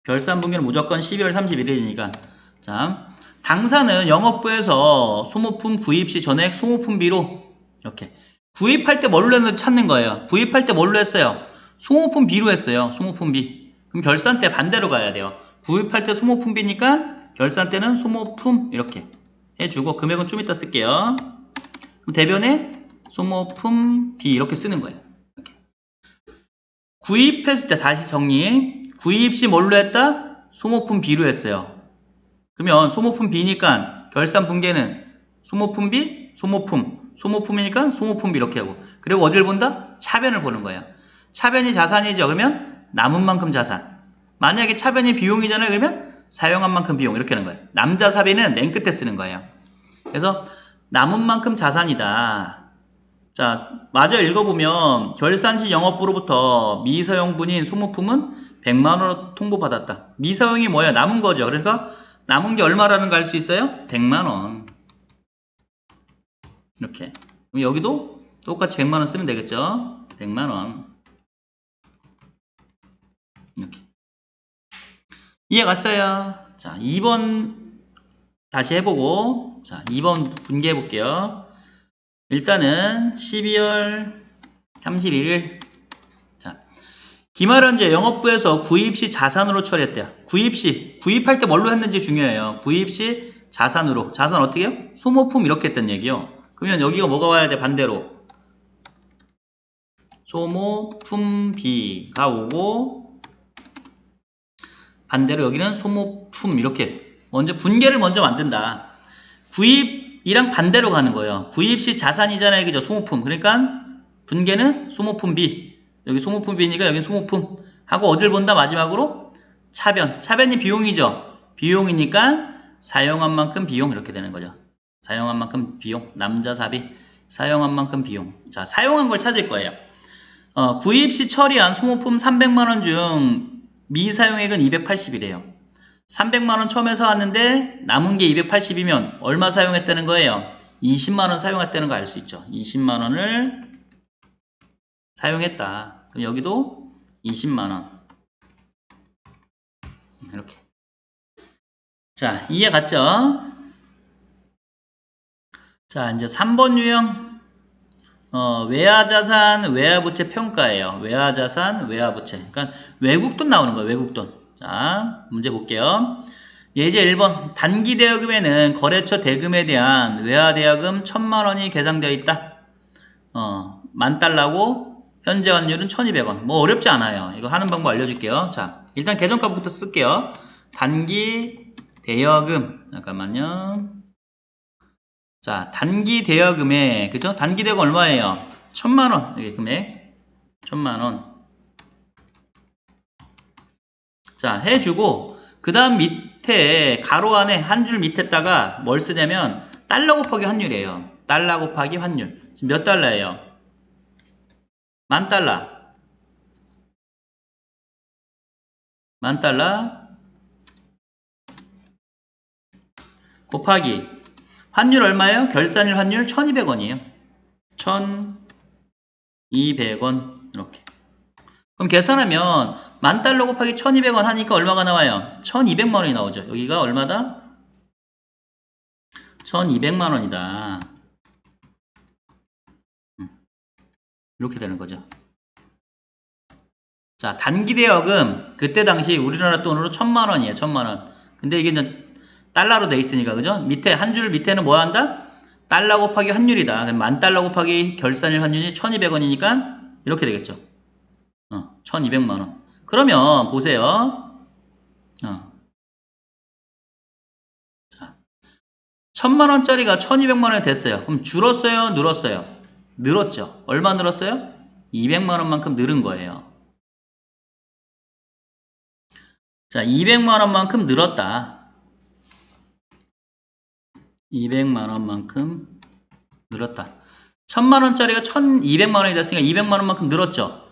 결산 분계는 무조건 12월 31일이니까 자, 당사는 영업부에서 소모품 구입 시 전액 소모품비로 이렇게 구입할 때 뭘로 했는지 찾는 거예요. 구입할 때 뭘로 했어요? 소모품비로 했어요. 소모품비. 그럼 결산 때 반대로 가야 돼요. 구입할 때 소모품비니까 결산 때는 소모품 이렇게 해주고 금액은 좀 이따 쓸게요. 그럼 대변에 소모품비 이렇게 쓰는 거예요. 이렇게. 구입했을 때 다시 정리. 구입 시 뭘로 했다? 소모품 B로 했어요. 그러면 소모품 B니까 결산 분계는 소모품 B, 소모품이니까 소모품 B 이렇게 하고 그리고 어디를 본다? 차변을 보는 거예요. 차변이 자산이죠. 그러면 남은 만큼 자산. 만약에 차변이 비용이잖아요. 그러면 사용한 만큼 비용 이렇게 하는 거예요. 남자 사비는 맨 끝에 쓰는 거예요. 그래서 남은 만큼 자산이다. 자, 마저 읽어보면 결산시 영업부로부터 미사용분인 소모품은 100만원으로 통보받았다. 미사용이 뭐야? 남은 거죠. 그래서 남은 게 얼마라는 거 알 수 있어요? 100만원. 이렇게. 그럼 여기도 똑같이 100만원 쓰면 되겠죠? 100만원. 이렇게. 이해 갔어요? 자, 2번 다시 해보고, 자, 2번 분개해 볼게요. 일단은 12월 31일. 자, 기말현재 영업부에서 구입 시 자산으로 처리했대요. 구입 시, 구입할 때 뭘로 했는지 중요해요. 구입 시 자산으로. 자산 어떻게 해요? 소모품 이렇게 했단 얘기요. 그러면 여기가 뭐가 와야 돼? 반대로. 소모품비가 오고, 반대로 여기는 소모품 이렇게. 먼저 분계를 먼저 만든다. 구입이랑 반대로 가는 거예요. 구입 시 자산이잖아요. 그죠? 소모품. 그러니까 분계는 소모품비. 여기 소모품비니까 여기 소모품. 하고 어딜 본다? 마지막으로 차변. 차변이 비용이죠. 비용이니까 사용한 만큼 비용 이렇게 되는 거죠. 사용한 만큼 비용. 남자 사비. 사용한 만큼 비용. 자, 사용한 걸 찾을 거예요. 구입 시 처리한 소모품 300만원 중 미사용액은 280이래요. 300만원 처음에 사왔는데 남은 게 280이면 얼마 사용했다는 거예요? 20만원 사용했다는 거 알 수 있죠. 20만원을 사용했다. 그럼 여기도 20만원. 이렇게. 자, 이해 갔죠? 자, 이제 3번 유형. 외화자산, 외화부채 평가예요. 외화자산, 외화부채. 그러니까 외국돈 나오는 거예요. 외국돈. 자, 문제 볼게요. 예제 1번. 단기 대여금에는 거래처 대금에 대한 외화대여금 1000만원이 계상되어 있다. 10,000달러고 현재 환율은 1200원. 뭐 어렵지 않아요. 이거 하는 방법 알려줄게요. 자, 일단 계정값부터 쓸게요. 단기 대여금. 잠깐만요. 자, 단기 대여금에, 그죠? 단기 대여금 얼마예요? 1000만원. 여기 금액. 1000만원. 자, 해주고, 그 다음 밑에, 가로 안에 한 줄 밑에다가 뭘 쓰냐면, 달러 곱하기 환율이에요. 달러 곱하기 환율. 지금 몇 달러예요? 10,000달러. 10,000달러. 곱하기. 환율 얼마예요? 결산일 환율 1200원이에요. 1200원. 이렇게. 그럼 계산하면 10,000달러 곱하기 1200원 하니까 얼마가 나와요? 1200만원이 나오죠. 여기가 얼마다? 1200만원이다. 이렇게 되는 거죠. 자, 단기 대여금 그때 당시 우리나라 돈으로 1000만원이에요. 1000만원. 근데 이게 이제 달러로 돼 있으니까 그죠? 밑에 한 줄 밑에는 뭐 한다? 달러 곱하기 환율이다. 그럼 10,000달러 곱하기 결산일 환율이 1200원이니까 이렇게 되겠죠. 1200만원. 그러면 보세요. 자, 1000만원짜리가 1200만원이 됐어요. 그럼 줄었어요? 늘었어요? 늘었죠. 얼마 늘었어요? 200만원만큼 늘은 거예요. 자, 200만원만큼 늘었다. 200만원만큼 늘었다. 1000만원짜리가 1200만원이 됐으니까 200만원만큼 늘었죠.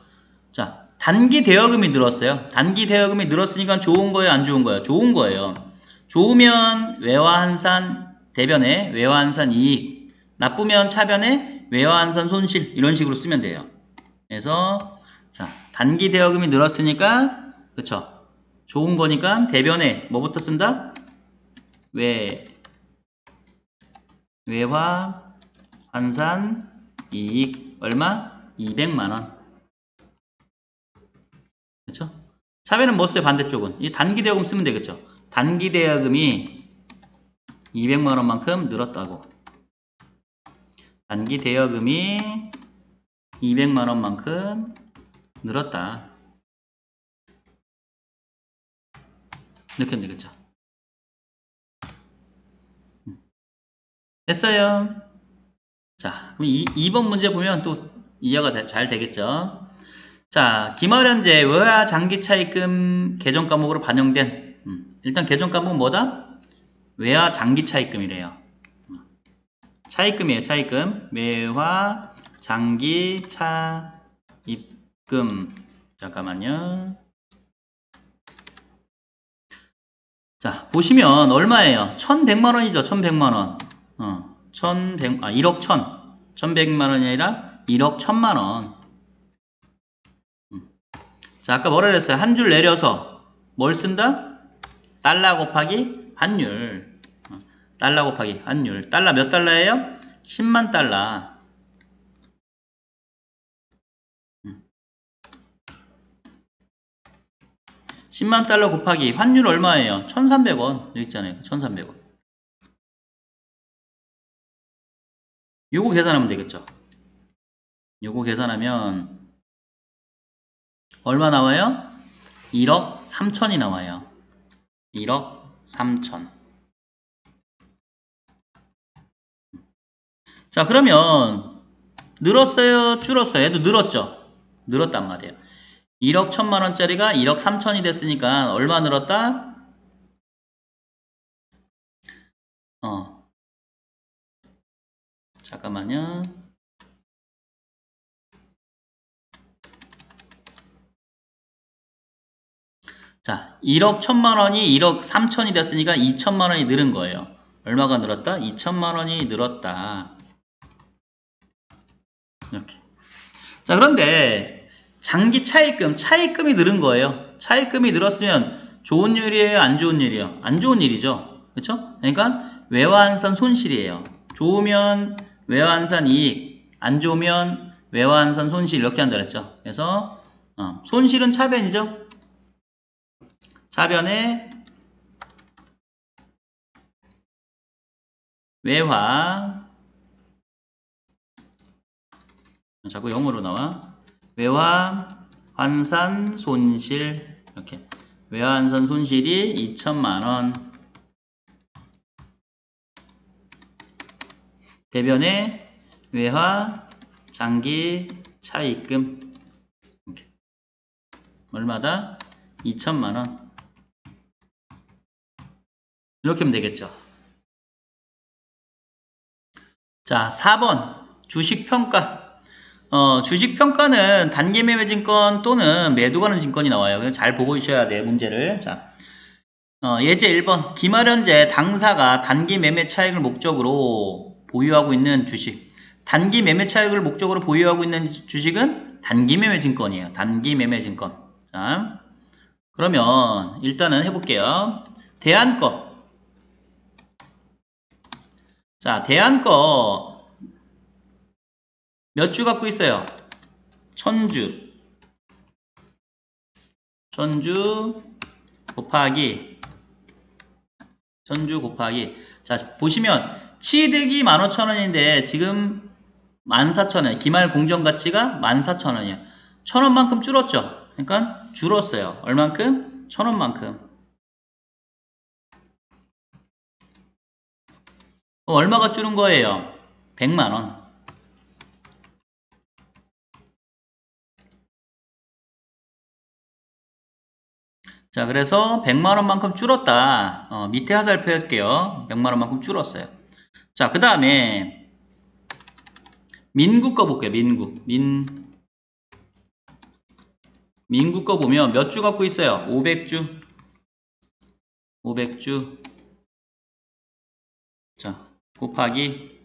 자, 단기 대여금이 늘었어요. 단기 대여금이 늘었으니까 좋은 거예요? 안 좋은 거예요? 좋은 거예요. 좋으면 외화한산 대변에 외화한산 이익, 나쁘면 차변에 외화한산 손실 이런 식으로 쓰면 돼요. 그래서 자, 단기 대여금이 늘었으니까 그쵸? 좋은 거니까 대변에 뭐부터 쓴다? 외화 환산 이익 얼마? 200만원. 그쵸? 차변은 뭐 써요? 반대쪽은 이 단기 대여금 쓰면 되겠죠. 단기 대여금이 200만원만큼 늘었다고. 단기 대여금이 200만원만큼 늘었다. 이렇게 하면 되겠죠. 됐어요. 자, 그럼 2번 문제 보면 또 이해가 잘 되겠죠. 자, 기말현재 외화 장기 차입금 계정 과목으로 반영된 일단 계정 과목은 뭐다? 외화 장기 차입금이래요. 차입금이에요. 차입금. 외화 장기 차입금. 잠깐만요. 자, 보시면 얼마예요? 1100만원이죠. 1100만원. 1억 1100만원이 아니라 1억 1000만원. 자, 아까 뭐라 그랬어요? 한 줄 내려서 뭘 쓴다? 달러 곱하기 환율. 달러 곱하기 환율. 달러 몇 달러예요? 10만 달러. 10만 달러 곱하기 환율 얼마예요? 1300원. 여기 있잖아요. 1300원. 요거 계산하면 되겠죠. 요거 계산하면 얼마 나와요? 1억 3천이 나와요. 1억 3천. 자, 그러면 늘었어요? 줄었어요? 얘도 늘었죠? 늘었단 말이에요. 1억 1000만원짜리가 1억 3천이 됐으니까 얼마 늘었다? 잠깐만요. 자, 1억 1천만 원이 1억 3천이 됐으니까 2천만 원이 늘은 거예요. 얼마가 늘었다? 2천만 원이 늘었다. 이렇게. 자, 그런데 장기 차입금이 늘은 거예요. 차입금이 늘었으면 좋은 일이에요? 안 좋은 일이에요? 안 좋은 일이죠. 그렇죠? 그러니까 외화환산 손실이에요. 좋으면 외화환산 이익, 안 좋으면 외화환산 손실 이렇게 한다 그랬죠. 그래서 손실은 차변이죠. 차변에 외화, 자꾸 영어로 나와. 외화 환산 손실, 이렇게. 외화 환산 손실이 2천만 원. 대변에 외화 장기 차입금. 이렇게. 얼마다? 2천만 원. 이렇게 하면 되겠죠. 자, 4번 주식평가. 주식평가는 단기매매증권 또는 매도가는 증권이 나와요. 그래서 잘 보고 있어야 돼요, 문제를. 자, 예제 1번. 기말현재 당사가 단기 매매 차익을 목적으로 보유하고 있는 주식. 단기 매매 차익을 목적으로 보유하고 있는 주식은 단기매매증권이에요. 단기매매증권. 자, 그러면 일단은 해볼게요. 대안거. 자, 대안거 몇 주 갖고 있어요? 1000주. 1000주 곱하기 1000주 곱하기. 자, 보시면 취득이 15,000원인데 지금 14,000원. 기말 공정가치가 14,000원이에요. 1,000원만큼 줄었죠. 그러니까 줄었어요. 얼만큼? 1,000원만큼. 얼마가 줄은 거예요? 100만원. 자, 그래서 100만원만큼 줄었다. 밑에 화살표 할게요. 100만원만큼 줄었어요. 자, 그 다음에 민국 거 볼게요. 민국 거 보면 몇 주 갖고 있어요? 500주. 500주. 자, 곱하기.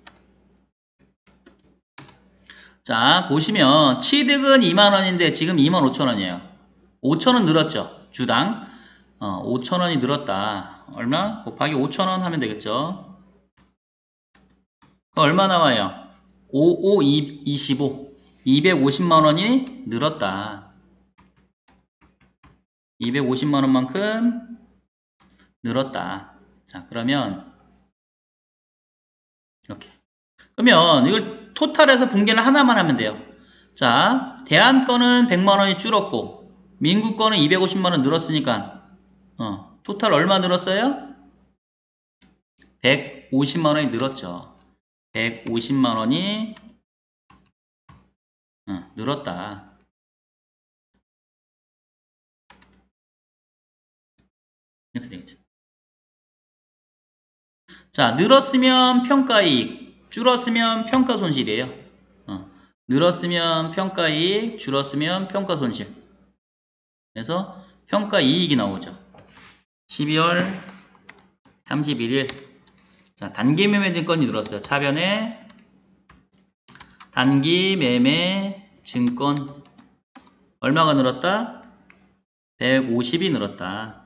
자, 보시면 취득은 2만원인데 지금 25,000원이에요. 5,000원 늘었죠. 주당 5,000원이 늘었다. 얼마? 곱하기 5,000원 하면 되겠죠. 얼마 나와요? 5, 5, 25. 250만원이 늘었다. 250만원만큼 늘었다. 자, 그러면 이렇게. 그러면 이걸 토탈해서 분개를 하나만 하면 돼요. 자, 대안권은 100만원이 줄었고 민국 거는 250만원 늘었으니까 토탈 얼마 늘었어요? 150만원이 늘었죠. 150만원이 늘었다. 이렇게 되겠죠. 자, 늘었으면 평가이익, 줄었으면 평가손실이에요. 늘었으면 평가이익, 줄었으면 평가손실. 그래서 평가이익이 나오죠. 12월 31일. 자, 단기매매증권이 늘었어요. 차변에 단기매매증권 얼마가 늘었다? 150이 늘었다.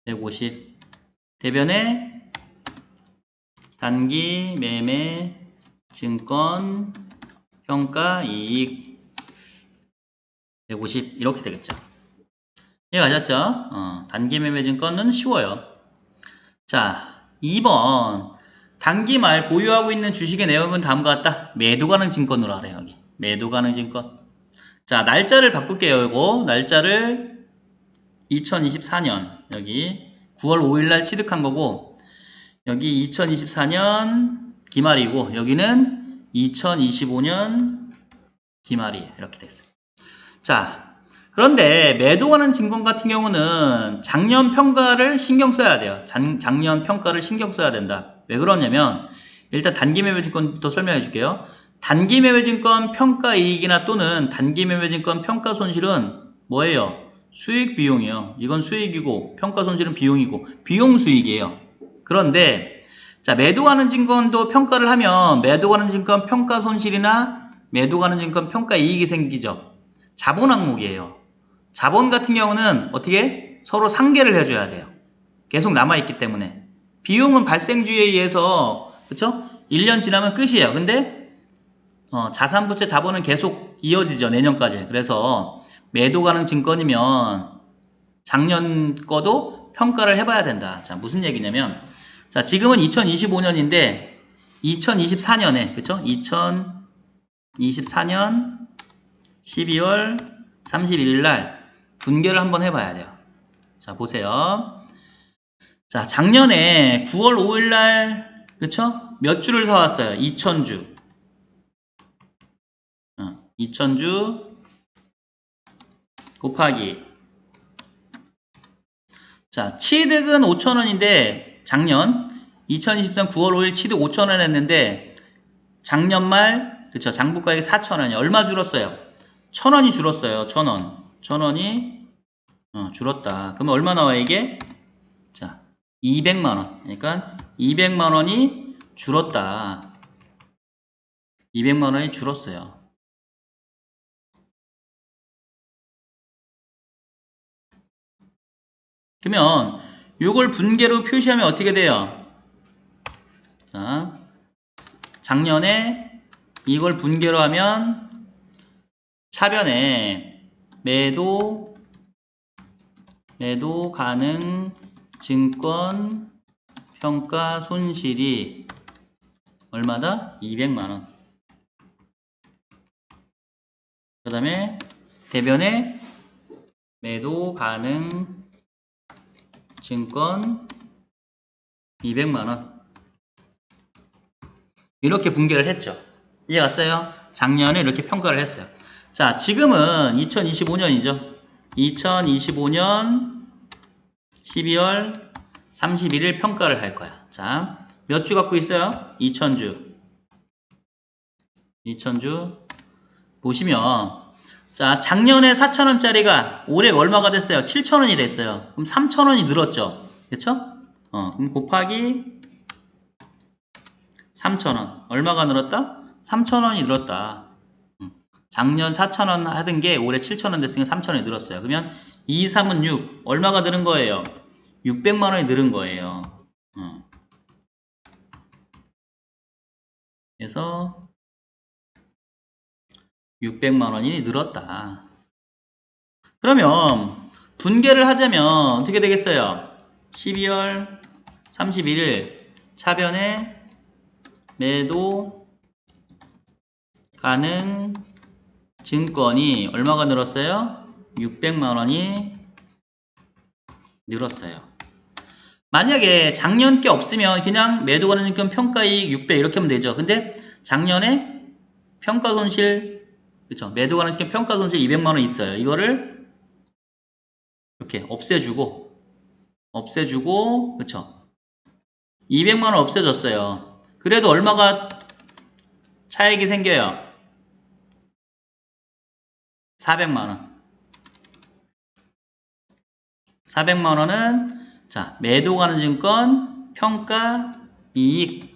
150. 대변에 단기매매증권 평가이익 150 이렇게 되겠죠. 이해가셨죠? 단기매매증권은 쉬워요. 자, 2번 단기말 보유하고 있는 주식의 내용은 다음과 같다. 매도가능 증권으로 하래요. 여기 매도가능 증권. 자, 날짜를 바꿀게요. 이거 날짜를 2024년 여기 9월 5일날 취득한 거고 여기 2024년 기말이고 여기는 2025년 기말이 이렇게 됐어요. 자, 그런데 매도가능 증권 같은 경우는 작년 평가를 신경 써야 돼요. 작년 평가를 신경 써야 된다. 왜 그러냐면 일단 단기매매 증권부터 설명해 줄게요. 단기 매매증권 평가이익이나 또는 단기 매매증권 평가손실은 뭐예요? 수익 비용이에요. 이건 수익이고 평가손실은 비용이고 비용수익이에요. 그런데 자, 매도하는 증권도 평가를 하면 매도하는 증권 평가손실이나 매도하는 증권 평가이익이 생기죠. 자본 항목이에요. 자본 같은 경우는 어떻게? 서로 상계를 해줘야 돼요. 계속 남아있기 때문에. 비용은 발생주의에 의해서 그쵸? 1년 지나면 끝이에요. 근데 자산부채 자본은 계속 이어지죠. 내년까지. 그래서 매도 가능 증권이면 작년 거도 평가를 해봐야 된다. 자, 무슨 얘기냐면 자, 지금은 2025년인데 2024년에 그쵸? 2024년 12월 31일 날 분개를 한번 해봐야 돼요. 자, 보세요. 자, 작년에 9월 5일 날 그쵸? 몇 주를 사왔어요? 2000주. 2000주 곱하기 자, 취득은 5,000원인데 작년 2023 9월 5일 취득 5,000원 했는데 작년 말 그쵸? 장부가액이 4,000원이 얼마 줄었어요? 1,000원이 줄었어요. 1,000원. 1,000원이 줄었다. 그러면 얼마 나와요, 이게? 자, 200만원. 그러니까 200만원이 줄었다. 200만원이 줄었어요. 그러면 요걸 분개로 표시하면 어떻게 돼요? 자, 작년에 이걸 분개로 하면 차변에 매도 가능 증권 평가 손실이 얼마다? 200만원. 그 다음에 대변에 매도 가능 증권 200만원. 이렇게 분개를 했죠. 이해 갔어요? 작년에 이렇게 평가를 했어요. 자, 지금은 2025년이죠. 2025년 12월 31일 평가를 할 거야. 자, 몇 주 갖고 있어요? 2000주. 2000주. 보시면, 자, 작년에 4,000원짜리가 올해 얼마가 됐어요? 7,000원이 됐어요. 그럼 3,000원이 늘었죠. 그쵸? 그럼 곱하기 3,000원. 얼마가 늘었다? 3,000원이 늘었다. 작년 4,000원 하던 게 올해 7,000원 됐으니까 3,000원이 늘었어요. 그러면 2, 3은 6. 얼마가 늘은 거예요? 600만원이 늘은 거예요. 그래서 600만원이 늘었다. 그러면 분개를 하자면 어떻게 되겠어요? 12월 31일 차변에 매도 가능 증권이 얼마가 늘었어요? 600만원이 늘었어요. 만약에 작년 게 없으면 그냥 매도 가능 증권 평가이익 600 이렇게 하면 되죠. 근데 작년에 평가손실 그쵸? 매도 가능 증권 평가손실 200만원 있어요. 이거를 이렇게 없애주고 그쵸? 200만원 없애졌어요. 그래도 얼마가 차익이 생겨요? 400만원. 400만원은 자, 매도 가능 증권 평가 이익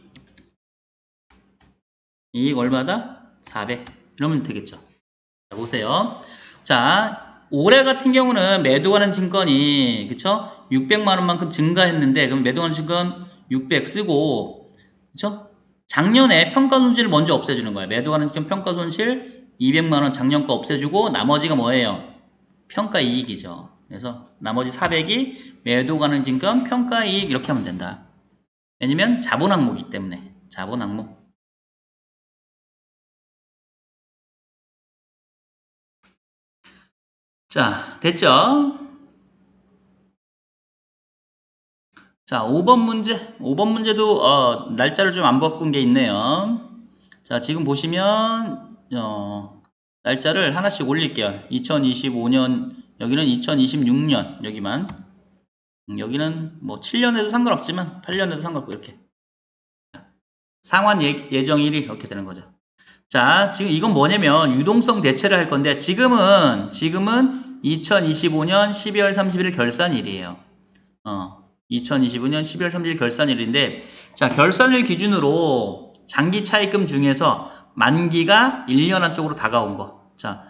얼마다? 400. 이러면 되겠죠. 자, 보세요. 자, 올해 같은 경우는 매도 가능 증권이 그쵸? 600만원만큼 증가했는데 그럼 매도 가능 증권 600 쓰고 그쵸? 작년에 평가 손실을 먼저 없애주는 거예요. 매도 가능 증권 평가 손실 200만원 작년 거 없애주고 나머지가 뭐예요? 평가 이익이죠. 그래서 나머지 400이 매도 가능 증권 평가 이익 이렇게 하면 된다. 왜냐면 자본 항목이기 때문에. 자본 항목. 자, 됐죠? 자, 5번 문제. 5번 문제도 날짜를 좀 안 바꾼 게 있네요. 자, 지금 보시면 날짜를 하나씩 올릴게요. 2025년 여기는 2026년 여기만 여기는 뭐 7년 해도 상관없지만 8년 해도 상관없고 이렇게 상환 예정 일이 이렇게 되는 거죠. 자, 지금 이건 뭐냐면 유동성 대체를 할 건데 지금은 2025년 12월 31일 결산일이에요. 2025년 12월 31일 결산일인데 자, 결산일 기준으로 장기 차입금 중에서 만기가 1년 안쪽으로 다가온 거. 자,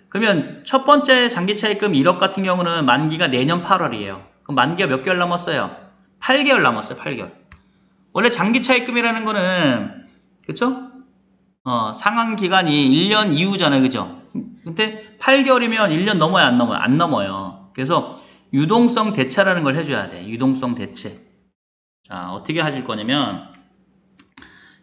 그러면 첫 번째 장기 차입금 1억 같은 경우는 만기가 내년 8월이에요. 그럼 만기가 몇 개월 남았어요? 8개월 남았어요. 8개월. 원래 장기 차입금이라는 거는 그쵸? 상환 기간이 1년 이후잖아요. 그죠? 근데 8개월이면 1년 넘어야 안 넘어요? 안 넘어요. 그래서 유동성 대체라는 걸 해줘야 돼. 유동성 대체. 자, 어떻게 해줄 거냐면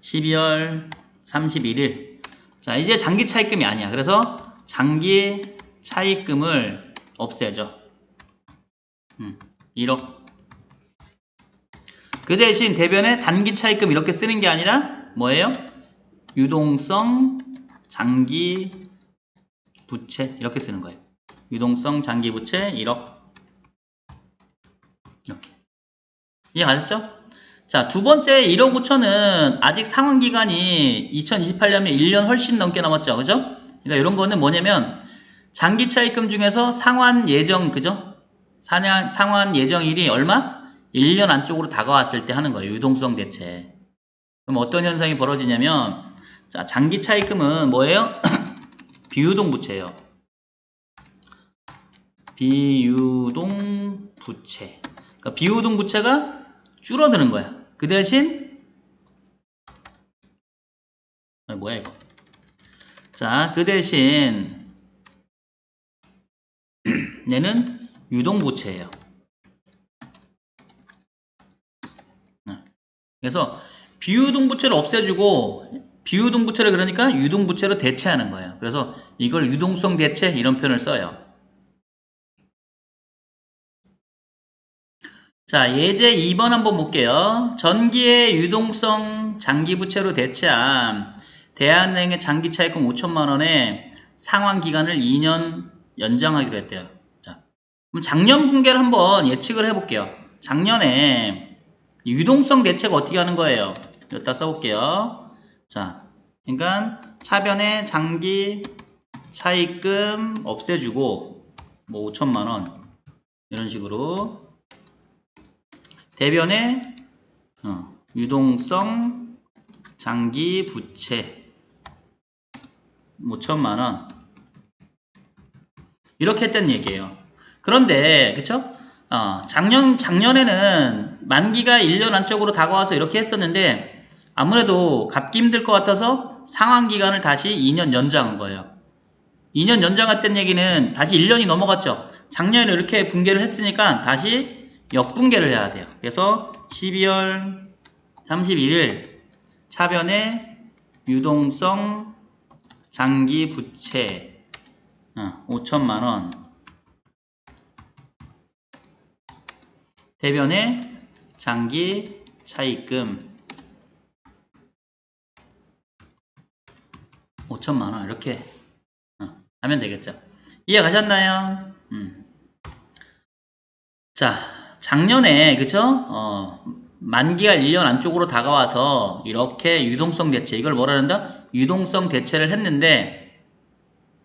12월 31일. 자, 이제 장기 차입금이 아니야. 그래서 장기 차입금을 없애죠. 1억. 그 대신 대변에 단기 차입금 이렇게 쓰는 게 아니라 뭐예요? 유동성 장기 부채 이렇게 쓰는 거예요. 유동성 장기 부채 1억 이렇게 이해 가셨죠? 자, 두 번째 1억 5천은 아직 상환 기간이 2028년에 1년 훨씬 넘게 남았죠. 그죠? 그러니까 이런 거는 뭐냐면 장기 차입금 중에서 상환 예정 그죠? 상환 예정일이 얼마? 1년 안쪽으로 다가왔을 때 하는 거예요. 유동성 대체. 그럼 어떤 현상이 벌어지냐면 자, 장기 차입금은 뭐예요? 비유동 부채예요. 비유동 부채. 그러니까 비유동 부채가 줄어드는 거야. 그 대신 뭐야 이거? 자, 그 대신 얘는 유동 부채예요. 그래서 비유동 부채를 없애주고 비유동 부채를 그러니까 유동 부채로 대체하는 거예요. 그래서 이걸 유동성 대체 이런 표현을 써요. 자, 예제 2번 한번 볼게요. 전기의 유동성 장기 부채로 대체한 대한은행의 장기 차입금 5천만 원에 상환 기간을 2년 연장하기로 했대요. 자, 그럼 작년 분기를 한번 예측을 해볼게요. 작년에 유동성 대체가 어떻게 하는 거예요? 여기다 써볼게요. 자, 그러니까 차변에 장기 차입금 없애주고 뭐 5천만 원 이런 식으로 대변에 유동성 장기 부채 5천만 원 이렇게 했다는 얘기예요. 그런데 그쵸? 작년에는 만기가 1년 안쪽으로 다가와서 이렇게 했었는데 아무래도 갚기 힘들 것 같아서 상환 기간을 다시 2년 연장한 거예요. 2년 연장했다는 얘기는 다시 1년이 넘어갔죠. 작년에 이렇게 분개를 했으니까 다시 역분개를 해야 돼요. 그래서 12월 31일 차변에 유동성 장기 부채 5천만 원 대변에 장기 차입금 5천만 원 이렇게 하면 되겠죠. 이해 가셨나요? 자, 작년에 그쵸? 만기가 1년 안쪽으로 다가와서 이렇게 유동성 대체 이걸 뭐라 한다? 유동성 대체를 했는데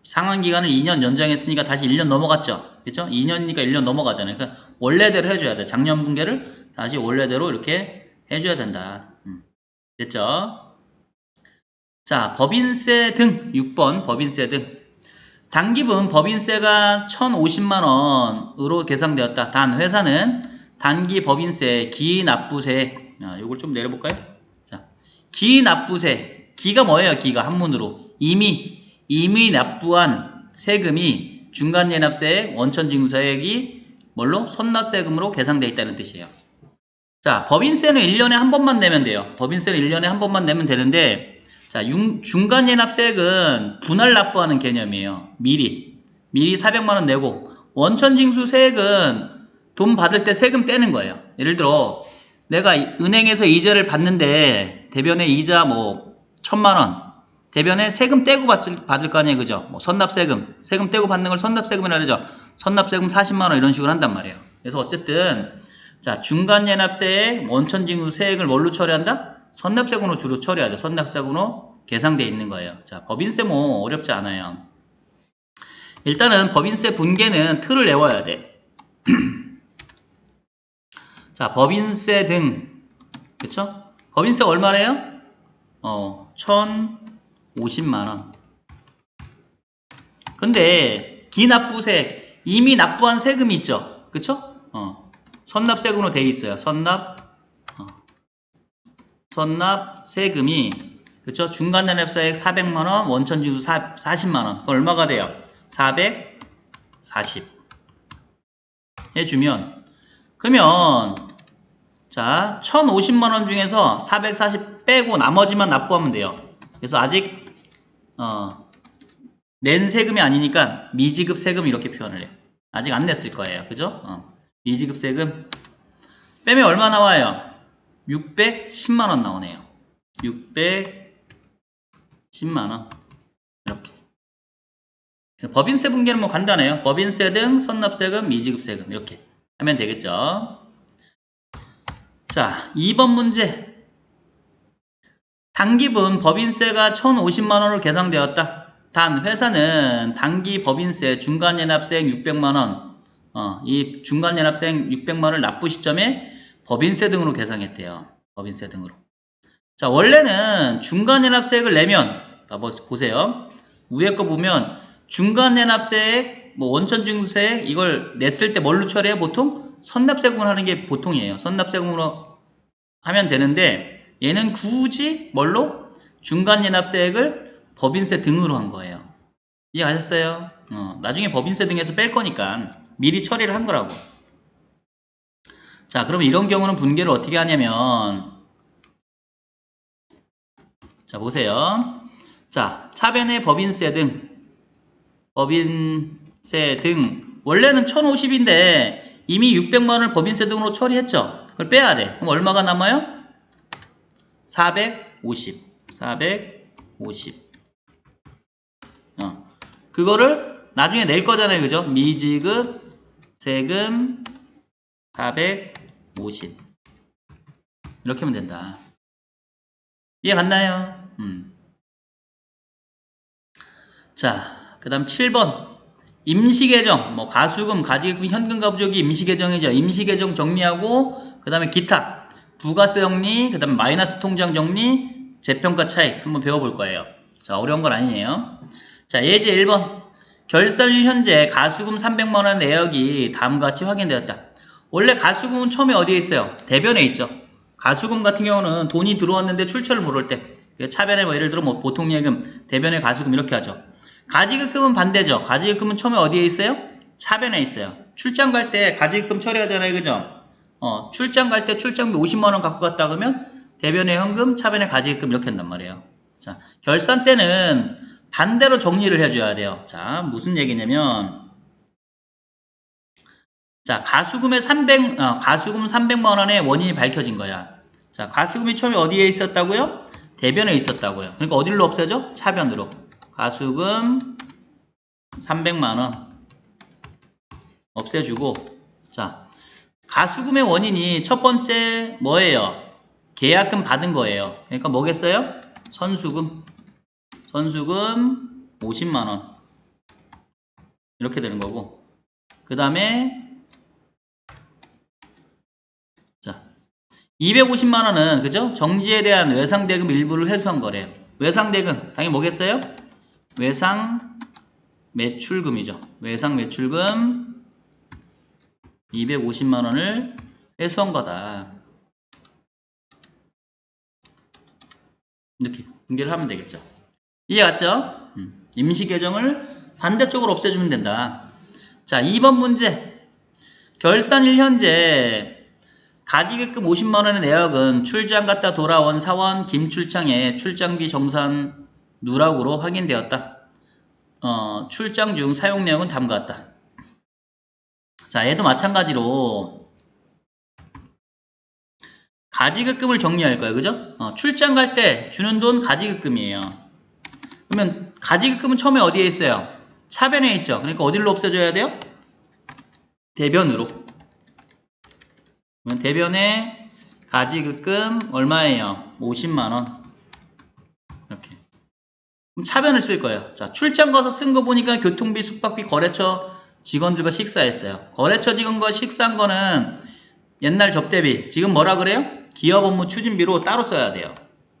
상환 기간을 2년 연장했으니까 다시 1년 넘어갔죠. 그쵸? 2년이니까 1년 넘어가잖아요. 그러니까 원래대로 해줘야 돼. 작년 분기를 다시 원래대로 이렇게 해줘야 된다. 됐죠? 자, 법인세 등 6번 법인세 등 단기분 법인세가 1,050만원으로 계상되었다. 단 회사는 단기 법인세 기납부세 요걸 좀 내려볼까요? 자, 기납부세 기가 뭐예요? 기가 한문으로 이미 납부한 세금이 중간예납세액 원천징수세액이 뭘로? 손납세금으로 계상되어 있다는 뜻이에요. 자, 법인세는 1년에 한 번만 내면 돼요. 법인세는 1년에 한 번만 내면 되는데 자, 중간예납세액은 분할 납부하는 개념이에요. 미리 400만원 내고 원천징수세액은 돈 받을 때 세금 떼는 거예요. 예를 들어 내가 은행에서 이자를 받는데 대변에 이자 뭐 1,000만원 대변에 세금 떼고 받을 거 아니에요. 그죠? 뭐 선납세금 세금 떼고 받는 걸 선납세금이라 그러죠. 선납세금 40만원 이런 식으로 한단 말이에요. 그래서 어쨌든 자, 중간예납세액 원천징수세액을 뭘로 처리한다? 선납세금으로 주로 처리하죠. 선납세금으로 계상돼 있는 거예요. 자, 법인세 뭐 어렵지 않아요. 일단은 법인세 분계는 틀을 외워야 돼. 자, 법인세 등, 그쵸? 법인세 얼마래요? 1,050만원. 근데 기납부세, 이미 납부한 세금이 있죠? 그쵸? 선납세금으로 돼 있어요. 선납 세금이, 그쵸? 중간연합사액 400만원, 원천징수 40만원. 그럼 얼마가 돼요? 440 해주면, 그러면 자, 1,050만원 중에서 440 빼고 나머지만 납부하면 돼요. 그래서 아직 낸 세금이 아니니까 미지급 세금 이렇게 표현을 해요. 아직 안 냈을 거예요. 그죠? 미지급 세금 빼면 얼마 나와요? 610만원 나오네요. 610만원. 이렇게. 법인세 분계는 뭐 간단해요. 법인세 등 선납세금, 미지급 세금 이렇게 하면 되겠죠. 자, 2번 문제. 당기분 법인세가 1,050만원으로 계상되었다. 단 회사는 당기 법인세 중간연합세액 600만원, 이 중간연합세액 600만원을 납부 시점에 법인세 등으로 계상했대요. 법인세 등으로. 자, 원래는 중간연합세액을 내면, 보세요. 위에 거 보면 중간연합세액, 뭐 원천징수세액 이걸 냈을 때 뭘로 처리해요? 보통 선납세금을 하는 게 보통이에요. 선납세금으로 하면 되는데 얘는 굳이 뭘로? 중간연합세액을 법인세 등으로 한 거예요. 이해하셨어요? 나중에 법인세 등에서 뺄 거니까 미리 처리를 한 거라고. 자, 그러면 이런 경우는 분계를 어떻게 하냐면, 자, 보세요. 자, 차변의 법인세 등, 원래는 1,050인데 이미 600만원을 법인세 등으로 처리했죠. 그걸 빼야 돼. 그럼 얼마가 남아요? 450. 그거를 나중에 낼 거잖아요. 그죠? 미지급 세금 450. 이렇게 하면 된다. 이해 갔나요? 자, 그 다음 7번. 임시계정, 뭐 가수금, 가지금, 현금과 부족이 임시계정이죠. 임시계정 정리하고 그 다음에 기타, 부가세 정리, 그 다음에 마이너스 통장 정리, 재평가 차익 한번 배워볼 거예요. 자, 어려운 건 아니에요. 자, 예제 1번. 결산일 현재 가수금 300만원 내역이 다음과 같이 확인되었다. 원래 가수금은 처음에 어디에 있어요? 대변에 있죠. 가수금 같은 경우는 돈이 들어왔는데 출처를 모를 때, 차변에 뭐 예를 들어 뭐 보통예금, 대변에 가수금 이렇게 하죠. 가지급금은 반대죠. 가지급금은 처음에 어디에 있어요? 차변에 있어요. 출장 갈 때 가지급금 처리하잖아요. 그죠? 출장 갈 때 출장비 50만원 갖고 갔다 그러면 대변에 현금, 차변에 가지급금 이렇게 한단 말이에요. 자, 결산 때는 반대로 정리를 해줘야 돼요. 자, 무슨 얘기냐면, 자, 가수금 300만원의 원인이 밝혀진 거야. 자, 가수금이 처음에 어디에 있었다고요? 대변에 있었다고요. 그러니까 어디로 없애죠? 차변으로. 가수금 300만원 없애주고, 자, 가수금의 원인이 첫 번째 뭐예요? 계약금 받은 거예요. 그러니까 뭐겠어요? 선수금 50만원 이렇게 되는 거고, 그 다음에 자, 250만원은 그죠? 정지에 대한 외상대금 일부를 회수한 거래요. 외상대금 당연히 뭐겠어요? 외상 매출금이죠. 외상 매출금 250만원을 회수한 거다. 이렇게 분개를 하면 되겠죠. 이해 갔죠? 임시계정을 반대쪽으로 없애주면 된다. 자, 2번 문제. 결산일 현재 가지급금 50만원의 내역은 출장 갔다 돌아온 사원 김출창의 출장비 정산 누락으로 확인되었다. 출장 중 사용 내역은 다음과 같다. 자, 얘도 마찬가지로 가지급금을 정리할 거예요. 그죠? 출장 갈 때 주는 돈 가지급금이에요. 그러면 가지급금은 처음에 어디에 있어요? 차변에 있죠. 그러니까 어디로 없애줘야 돼요? 대변으로. 그러면 대변에 가지급금 얼마예요? 50만원. 이렇게. 그럼 차변을 쓸 거예요. 자, 출장 가서 쓴 거 보니까 교통비, 숙박비, 거래처 직원들과 식사했어요. 거래처 직원과 식사한 거는 옛날 접대비. 지금 뭐라 그래요? 기업 업무 추진비로 따로 써야 돼요.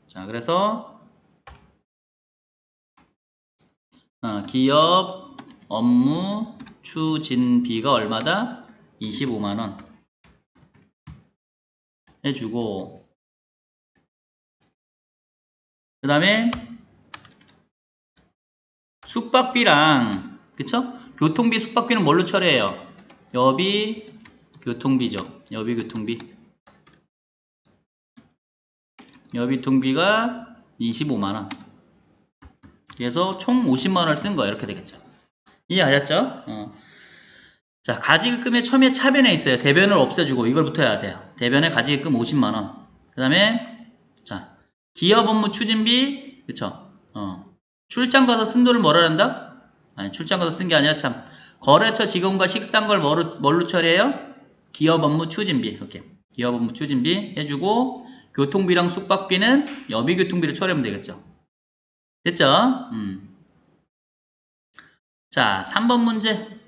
자, 그래서 기업 업무 추진비가 얼마다? 25만원 해주고, 그 다음에 숙박비랑, 그쵸? 교통비, 숙박비는 뭘로 처리해요? 여비 교통비죠. 여비 교통비. 여비 교통비가 25만원. 그래서 총 50만원을 쓴 거예요. 이렇게 되겠죠. 이해하셨죠? 자, 가지급금의 첨예 차변에 있어요. 대변을 없애주고 이걸 붙어야 돼요. 대변에 가지급금 50만원. 그 다음에 자, 기업 업무 추진비, 그쵸? 출장 가서 쓴 돈을 뭐라 한다? 아니, 출장 가서 쓴 게 아니라 참, 거래처 직원과 식사한 걸 뭘로 처리해요? 기업 업무 추진비. 이렇게 기업 업무 추진비 해주고, 교통비랑 숙박비는 여비 교통비를 처리하면 되겠죠. 됐죠? 자, 3번 문제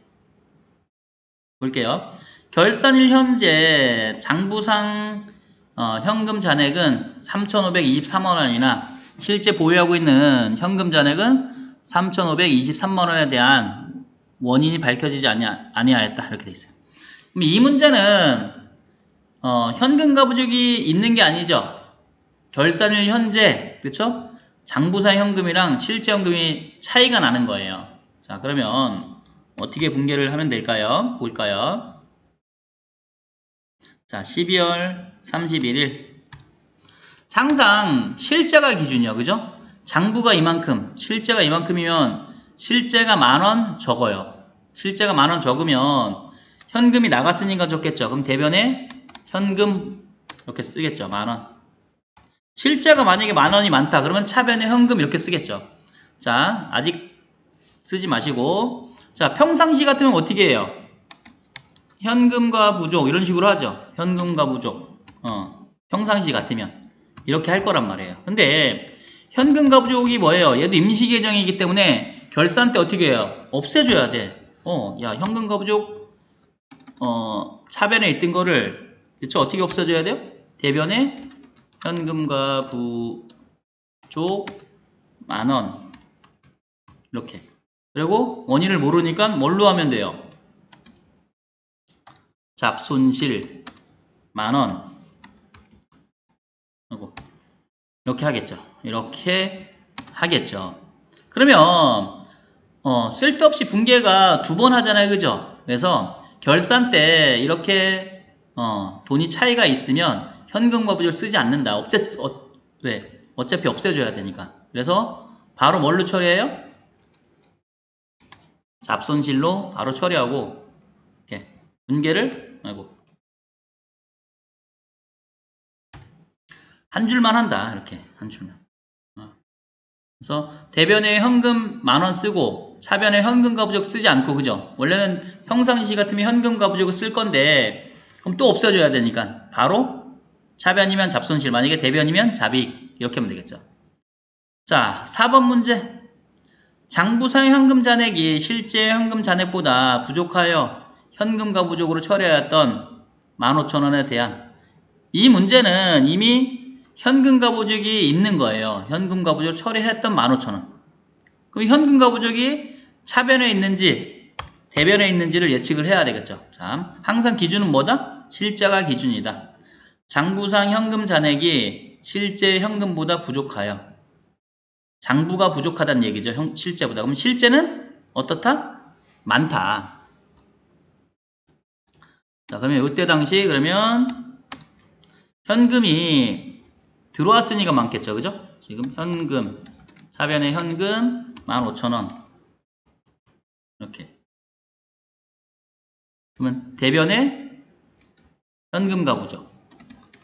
볼게요. 결산일 현재 장부상 현금 잔액은 3,523만원이나 실제 보유하고 있는 현금 잔액은 3,523만원에 대한 원인이 밝혀지지 아니하였다. 이렇게 돼 있어요. 그럼 이 문제는 현금과 부족이 있는 게 아니죠. 결산일 현재, 그쵸? 장부상 현금이랑 실제 현금이 차이가 나는 거예요. 자, 그러면 어떻게 분개를 하면 될까요? 볼까요? 자, 12월 31일. 항상 실제가 기준이요. 그죠? 장부가 이만큼, 실제가 이만큼이면 실제가 10,000원 적어요. 실제가 10,000원 적으면 현금이 나갔으니까 적겠죠. 그럼 대변에 현금 이렇게 쓰겠죠. 10,000원. 실제가 만약에 10,000원이 많다. 그러면 차변에 현금 이렇게 쓰겠죠. 자, 아직 쓰지 마시고. 자, 평상시 같으면 어떻게 해요? 현금과 부족 이런 식으로 하죠. 현금과 부족. 평상시 같으면 이렇게 할 거란 말이에요. 근데 현금과 부족이 뭐예요? 얘도 임시계정이기 때문에 결산 때 어떻게 해요? 없애줘야 돼. 야, 현금과 부족 차변에 있던 거를, 그쵸? 어떻게 없애줘야 돼요? 대변에 현금과 부족 10,000원 이렇게. 그리고 원인을 모르니까 뭘로 하면 돼요? 잡손실 10,000원 이렇게 하겠죠. 이렇게 하겠죠. 그러면 쓸데없이 분개가 2번 하잖아요. 그죠? 그래서 결산 때 이렇게 돈이 차이가 있으면 현금과 부족을 쓰지 않는다. 왜? 어차피 없애줘야 되니까. 그래서 바로 뭘로 처리해요? 잡손실로 바로 처리하고, 이렇게 분개를 한 줄만 한다. 이렇게 한 줄만. 그래서 대변에 현금 10,000원 쓰고 차변에 현금과 부족 쓰지 않고, 그죠? 원래는 평상시 같으면 현금과 부족을 쓸 건데 그럼 또 없애줘야 되니까 바로 차변이면 잡손실, 만약에 대변이면 잡이익 이렇게 하면 되겠죠. 자, 4번 문제. 장부상 현금 잔액이 실제 현금 잔액보다 부족하여 현금과 부족으로 처리하였던 15,000원에 대한, 이 문제는 이미 현금과 부족이 있는 거예요. 현금과 부족 처리했던 15,000원. 그럼 현금과 부족이 차변에 있는지 대변에 있는지를 예측을 해야 되겠죠. 자, 항상 기준은 뭐다? 실제가 기준이다. 장부상 현금 잔액이 실제 현금보다 부족하여. 장부가 부족하다는 얘기죠. 실제보다. 그럼 실제는 어떻다? 많다. 자, 그러면 이때 당시 그러면 현금이 들어왔으니까 많겠죠. 그죠? 지금 현금, 차변에 현금 15,000원 이렇게. 그러면 대변에 현금과 부족.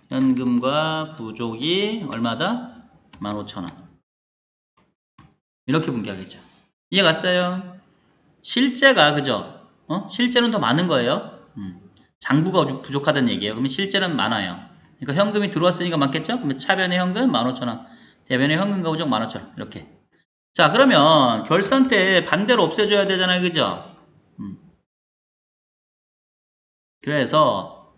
현금과 부족이 얼마다? 15,000원. 이렇게 분개하겠죠. 이해 갔어요? 실제가, 그죠? 실제는 더 많은 거예요. 장부가 부족하다는 얘기예요. 그러면 실제는 많아요. 그러니까 현금이 들어왔으니까 많겠죠? 그러면 차변에 현금 15,000원, 대변에 현금과 부족 15,000원 이렇게. 자, 그러면 결산 때 반대로 없애줘야 되잖아요. 그죠? 그래서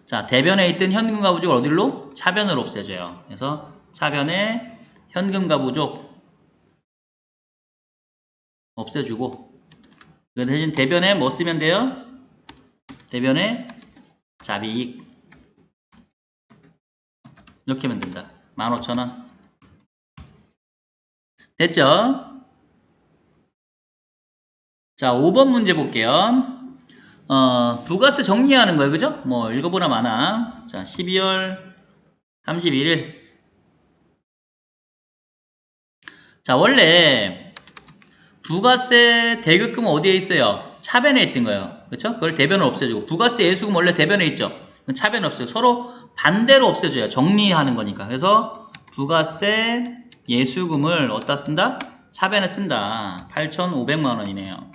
자, 대변에 있던 현금과 부족을 어디로? 차변으로 없애줘요. 그래서 차변에 현금과 부족 없애주고 그 대신 대변에 뭐 쓰면 돼요? 대변에 자비익 이렇게 하면 된다. 15,000원. 됐죠? 자, 5번 문제 볼게요. 부가세 정리하는 거예요. 그죠? 뭐 읽어보나 마나. 자, 12월 31일. 자, 원래 부가세 대급금은 어디에 있어요? 차변에 있던 거예요. 그쵸? 그걸 대변을 없애주고 부가세 예수금 원래 대변에 있죠? 차변에 없어요. 서로 반대로 없애줘요. 정리하는 거니까. 그래서 부가세 예수금을 어디다 쓴다? 차변에 쓴다. 8,500만 원이네요.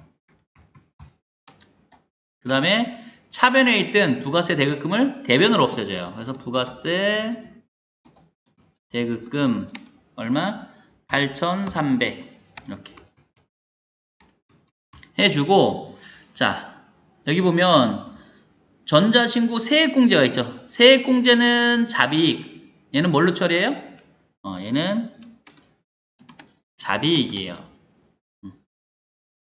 그 다음에 차변에 있던 부가세 대급금을 대변으로 없애줘요. 그래서 부가세 대급금 얼마? 8,300 이렇게 해주고 자 여기 보면 전자신고 세액공제가 있죠. 세액공제는 자비익 얘는 뭘로 처리해요? 얘는 자비익이에요.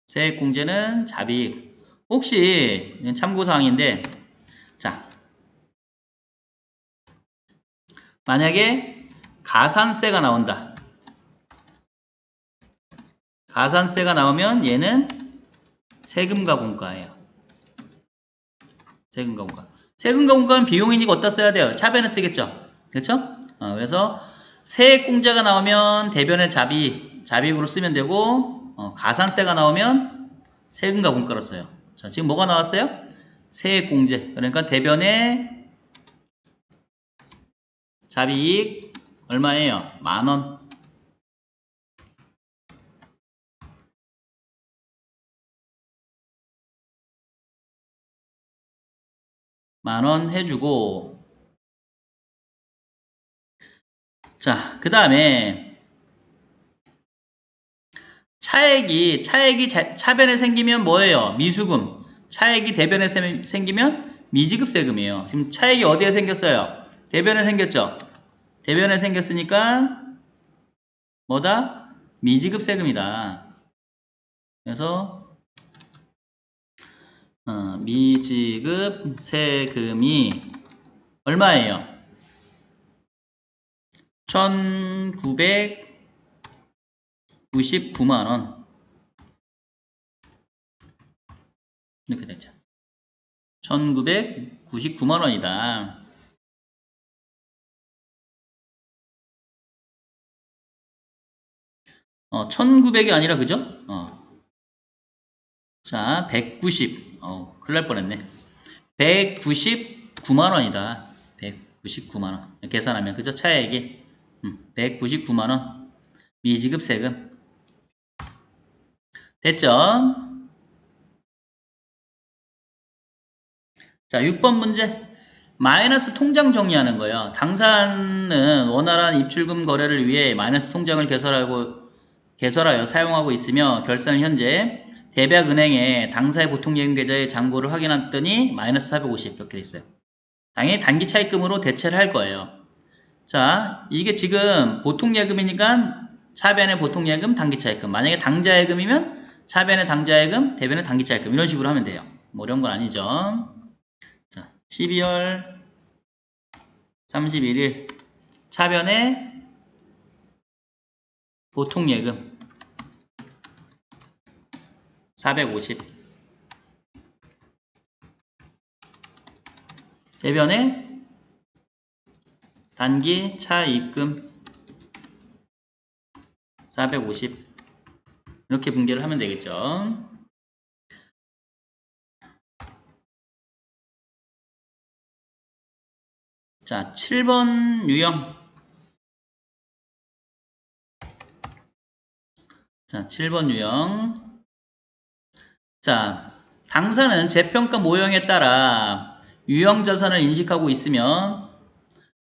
세액공제는 자비익. 혹시 참고사항인데 자 만약에 가산세가 나온다. 가산세가 나오면 얘는 세금과 공과예요. 세금과 공과. 세금과 공과는 비용이니까 어디다 써야 돼요? 차변에 쓰겠죠. 그렇죠? 그래서 세액공제가 나오면 대변에 자비익으로 쓰면 되고 가산세가 나오면 세금과 공과로 써요. 자, 지금 뭐가 나왔어요? 세액공제. 그러니까 대변에 자비익 얼마예요? 10,000원. 만원 해주고 자, 그 다음에 차액이 차변에 생기면 뭐예요? 미수금. 차액이 대변에 생기면 미지급세금이에요. 지금 차액이 어디에 생겼어요? 대변에 생겼죠? 대변에 생겼으니까 뭐다? 미지급세금이다. 그래서 미지급세금이 얼마예요? 1,999만원 이렇게 됐죠. 1,999만원이다. 1,900이 아니라 그죠? 자, 190. 큰일 날 뻔했네. 199만원이다. 199만원. 계산하면, 그죠? 차액이. 199만원. 미지급 세금. 됐죠? 자, 6번 문제. 마이너스 통장 정리하는 거예요. 당사는 원활한 입출금 거래를 위해 마이너스 통장을 개설하여 사용하고 있으며 결산을 현재 대백은행에 당사의 보통예금 계좌의 잔고를 확인했더니 마이너스 450 이렇게 돼 있어요. 당연히 단기 차입금으로 대체를 할 거예요. 자, 이게 지금 보통예금이니까 차변의 보통예금, 단기 차입금. 만약에 당자예금이면 차변의 당자예금, 대변의 단기 차입금 이런 식으로 하면 돼요. 뭐 어려운 건 아니죠. 자, 12월 31일 차변의 보통예금 450 대변에 단기 차입금 450 이렇게 분개를 하면 되겠죠. 자, 7번 유형. 자, 7번 유형. 자, 당사는 재평가 모형에 따라 유형 자산을 인식하고 있으며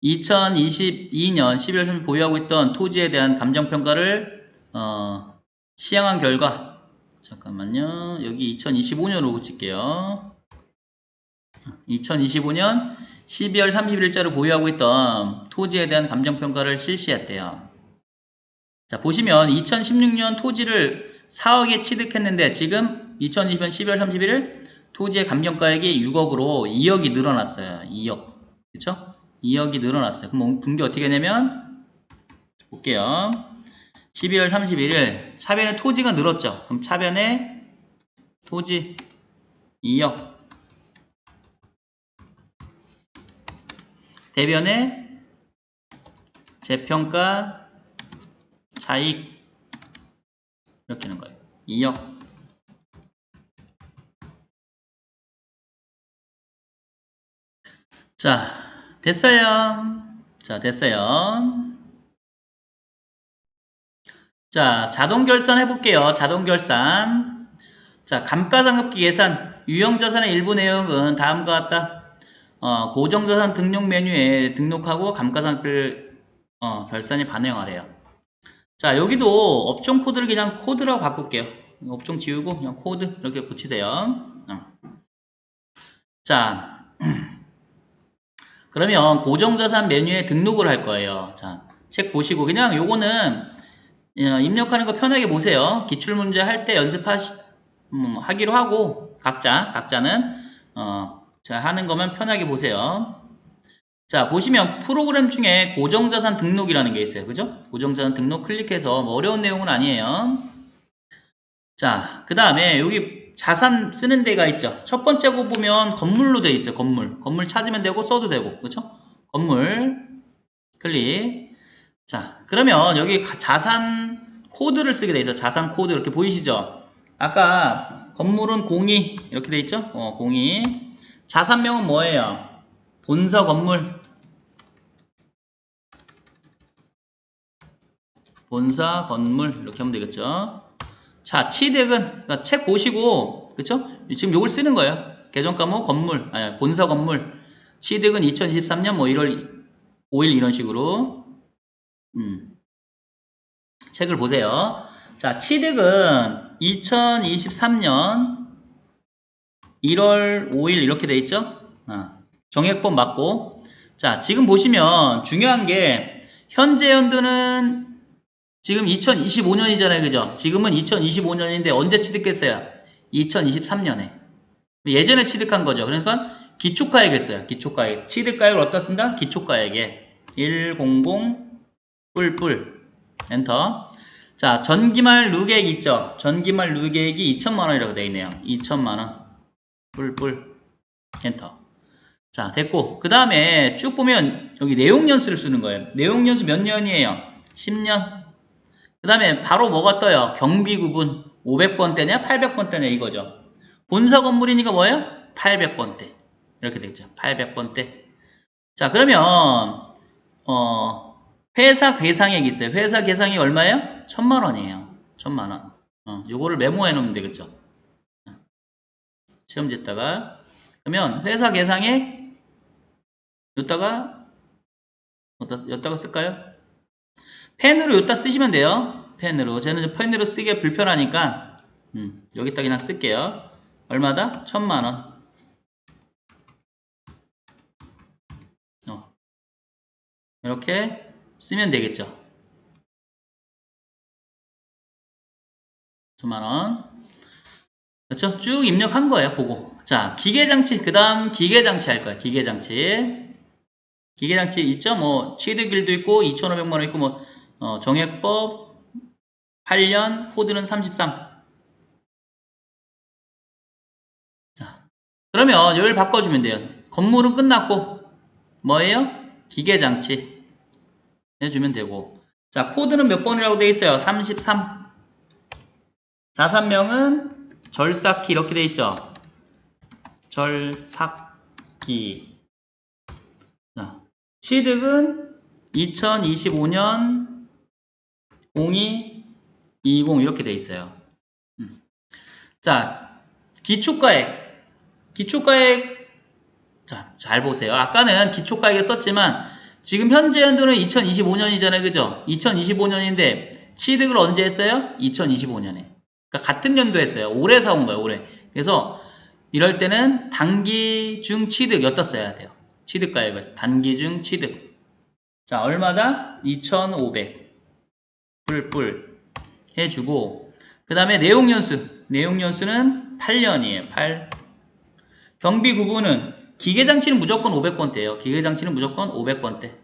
2022년 12월 30일 보유하고 있던 토지에 대한 감정평가를 시행한 결과, 잠깐만요. 여기 2025년으로 붙일게요. 2025년 12월 31일자로 보유하고 있던 토지에 대한 감정평가를 실시했대요. 자, 보시면 2016년 토지를 4억에 취득했는데 지금 2020년 12월 31일 토지의 감정가액이 6억으로 2억이 늘어났어요. 2억. 그쵸? 2억이 늘어났어요. 그럼 분기 어떻게 되냐면, 볼게요. 12월 31일 차변에 토지가 늘었죠. 그럼 차변에 토지 2억, 대변에 재평가 차익, 이렇게 하는 거예요. 2억. 자, 됐어요. 자, 됐어요. 자, 자동 결산 해볼게요. 자동 결산. 자, 감가상각비 계산. 유형자산의 일부 내용은 다음과 같다. 고정자산 등록 메뉴에 등록하고 감가상각비를 결산이 반영하래요. 자, 여기도 업종 코드를 그냥 코드라고 바꿀게요. 업종 지우고 그냥 코드 이렇게 고치세요. 자, 그러면 고정자산 메뉴에 등록을 할 거예요. 자, 책 보시고 그냥 요거는 입력하는 거 편하게 보세요. 기출문제 할 때 하기로 하고 각자는 자, 하는 거면 편하게 보세요. 자, 보시면 프로그램 중에 고정자산 등록이라는 게 있어요. 그죠? 고정자산 등록 클릭해서 뭐 어려운 내용은 아니에요. 자, 그 다음에 여기 자산 쓰는 데가 있죠. 첫 번째 거 보면 건물로 돼 있어요. 건물 찾으면 되고 써도 되고. 그렇죠? 건물 클릭. 자, 그러면 여기 자산 코드를 쓰게 돼 있어요. 자산 코드 이렇게 보이시죠? 아까 건물은 02 이렇게 돼 있죠? 02. 자산명은 뭐예요? 본사 건물. 본사 건물 이렇게 하면 되겠죠? 자, 취득은 그러니까 책 보시고 그쵸? 지금 요걸 쓰는 거예요. 계정 과목 건물, 아니, 본사 건물. 취득은 2023년 뭐 1월 5일 이런 식으로 책을 보세요. 자, 취득은 2023년 1월 5일 이렇게 돼 있죠? 정액법 맞고. 자, 지금 보시면 중요한 게 현재 연도는 지금 2025년이잖아요. 그죠? 지금은 2025년인데 언제 취득했어요? 2023년에. 예전에 취득한 거죠. 그러니까 기초가액이었어요. 기초가액. 취득가액을 어디다 쓴다? 기초가액에. 100 뿔뿔 엔터. 자, 전기말 누계액 있죠? 전기말 누계액이 2천만원이라고 되어 있네요. 2천만원 뿔뿔 엔터. 자, 됐고 그 다음에 쭉 보면 여기 내용연수를 쓰는 거예요. 내용연수 몇 년이에요? 10년. 그 다음에 바로 뭐가 떠요? 경비구분 500번대냐 800번대냐 이거죠. 본사 건물이니까 뭐예요? 800번대 이렇게 되겠죠. 800번대. 자, 그러면 회사 계상액이 있어요. 회사 계상액이 얼마예요? 1000만원이에요. 1000만원. 요거를 메모해 놓으면 되겠죠. 시험지에다가. 그러면 회사 계상액 여기다가 쓸까요? 펜으로 여기다 쓰시면 돼요. 펜으로. 저는 펜으로 쓰기가 불편하니까 여기다 그냥 쓸게요. 얼마다? 1000만원. 이렇게 쓰면 되겠죠. 1000만원. 그렇죠? 쭉 입력한 거예요. 보고. 자, 기계장치. 그 다음 기계장치 할 거예요. 기계장치. 기계장치 있죠? 뭐 취득일도 있고 2,500만원 있고 뭐 정액법 8년 코드는 33. 자, 그러면 여기를 바꿔주면 돼요. 건물은 끝났고 뭐예요? 기계장치 해주면 되고. 자, 코드는 몇 번이라고 되어 있어요? 33. 자산명은 절삭기 이렇게 되어 있죠? 절삭기. 자, 취득은 2025년 02 20 이렇게 되어 있어요. 자, 기초가액. 자, 잘 보세요. 아까는 기초가액에 썼지만 지금 현재 연도는 2025년이잖아요. 그죠? 2025년인데 취득을 언제 했어요? 2025년에. 그러니까 같은 연도 했어요. 올해 사온 거예요. 올해. 그래서 이럴 때는 단기 중 취득 였다 써야 돼요. 취득가액을. 단기 중 취득. 자, 얼마다? 2,500. 뿔뿔 해주고 그 다음에 내용연수. 내용연수는 8년이에요. 8. 경비 구분은 기계장치는 무조건 500번대예요. 기계장치는 무조건 500번대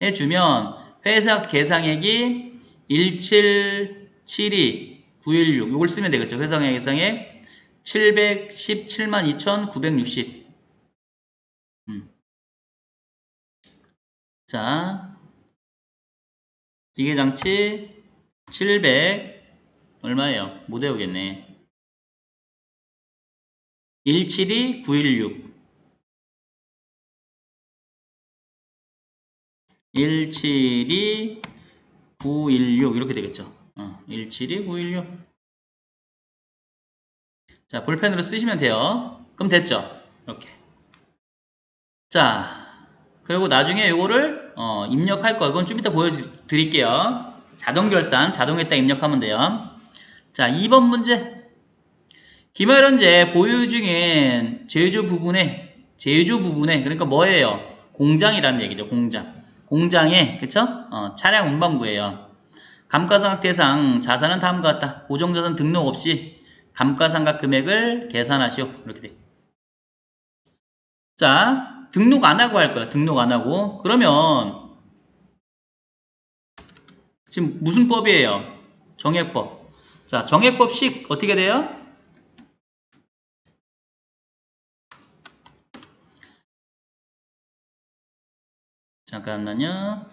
해주면 회사 계상액이 1772916 이걸 쓰면 되겠죠. 회사 계상액 7172960. 자, 기계장치 700 얼마예요? 못 외우겠네. 172,916 172,916 이렇게 되겠죠. 172,916. 자, 볼펜으로 쓰시면 돼요. 그럼 됐죠? 이렇게. 자, 그리고 나중에 이거를 입력할 거. 이건 좀 이따 보여드릴게요. 자동결산, 자동에다 입력하면 돼요. 자, 2번 문제. 기말현재 보유 중인 제조 부분에 그러니까 뭐예요? 공장이라는 얘기죠. 공장에 그쵸? 차량 운반부예요. 감가상각 대상 자산은 다음과 같다. 고정자산 등록 없이 감가상각 금액을 계산하시오. 이렇게 돼. 자, 등록 안 하고 할 거야. 등록 안 하고. 그러면 지금 무슨 법이에요? 정액법. 자, 정액법식 어떻게 돼요? 잠깐만요.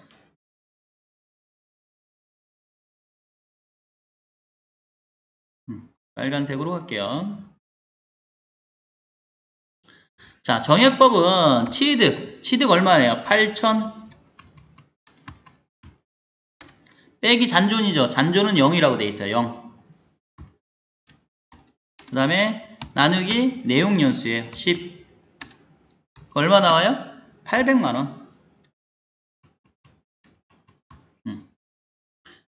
빨간색으로 할게요. 자, 정액법은 취득 얼마예요? 8,000 빼기 잔존이죠. 잔존은 0이라고 돼 있어요. 0. 그 다음에 나누기 내용연수예요. 10. 얼마 나와요? 800만원.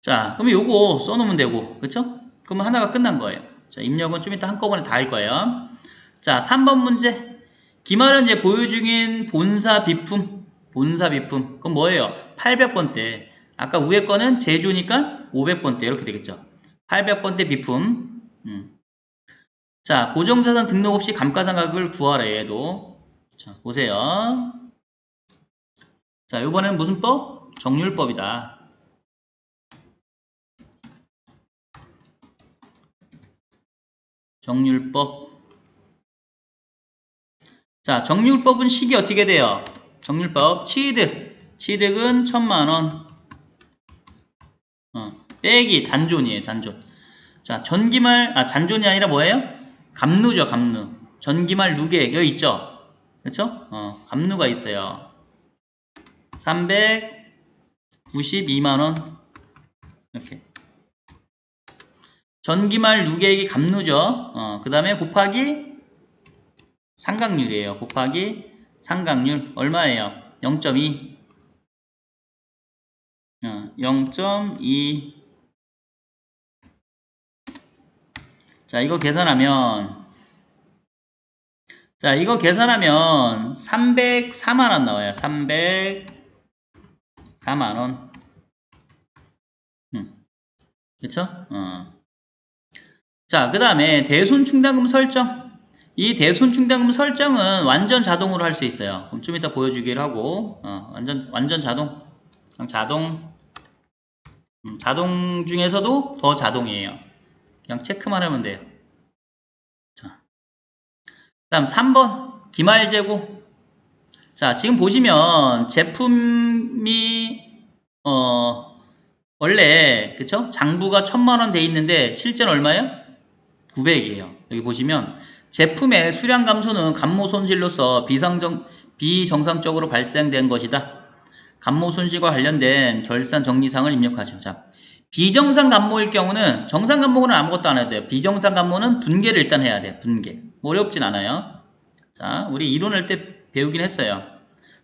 자, 그러면 요거 써놓으면 되고, 그쵸? 그러면 하나가 끝난 거예요. 자, 입력은 좀 이따 한꺼번에 다 할 거예요. 자, 3번 문제. 기말현재 보유 중인 본사 비품. 그건 뭐예요? 800번대. 아까 위에 거는 제조니까 500번대. 이렇게 되겠죠. 800번대 비품. 자, 고정자산 등록 없이 감가상각을 구하라, 얘도. 자, 보세요. 자, 요번에는 무슨 법? 정률법이다. 정률법. 자, 정률법은 식이 어떻게 돼요? 정률법 취득은 1,000만원 빼기 잔존이에요. 잔존. 자, 잔존이 아니라 뭐예요? 갑누죠. 갑누. 전기말 누계액 여기 있죠? 그렇죠? 갑누가 있어요. 392만원 이렇게. 전기말 누계액이 갑누죠. 그 다음에 곱하기 상각률이에요. 곱하기 상각률 얼마예요? 0.2. 0.2. 자, 이거 계산하면 304만원 나와요. 304만원. 그쵸? 자, 그 다음에 대손충당금 설정. 이 대손충당금 설정은 완전 자동으로 할 수 있어요. 그럼 좀 이따 보여주기를 하고, 완전 자동. 자동 중에서도 더 자동이에요. 그냥 체크만 하면 돼요. 자, 그 다음 3번 기말재고. 자, 지금 보시면 제품이 원래 그쵸? 장부가 1,000만원 돼 있는데 실제는 얼마예요? 900이에요. 여기 보시면 제품의 수량 감소는 감모 손실로서 비정상적으로 발생된 것이다. 감모 손실과 관련된 결산 정리사항을 입력하죠. 자, 비정상 감모일 경우는 정상 감모는 아무것도 안 해도 돼요. 비정상 감모는 분계를 일단 해야 돼요. 분계. 어렵진 않아요. 자, 우리 이론할 때 배우긴 했어요.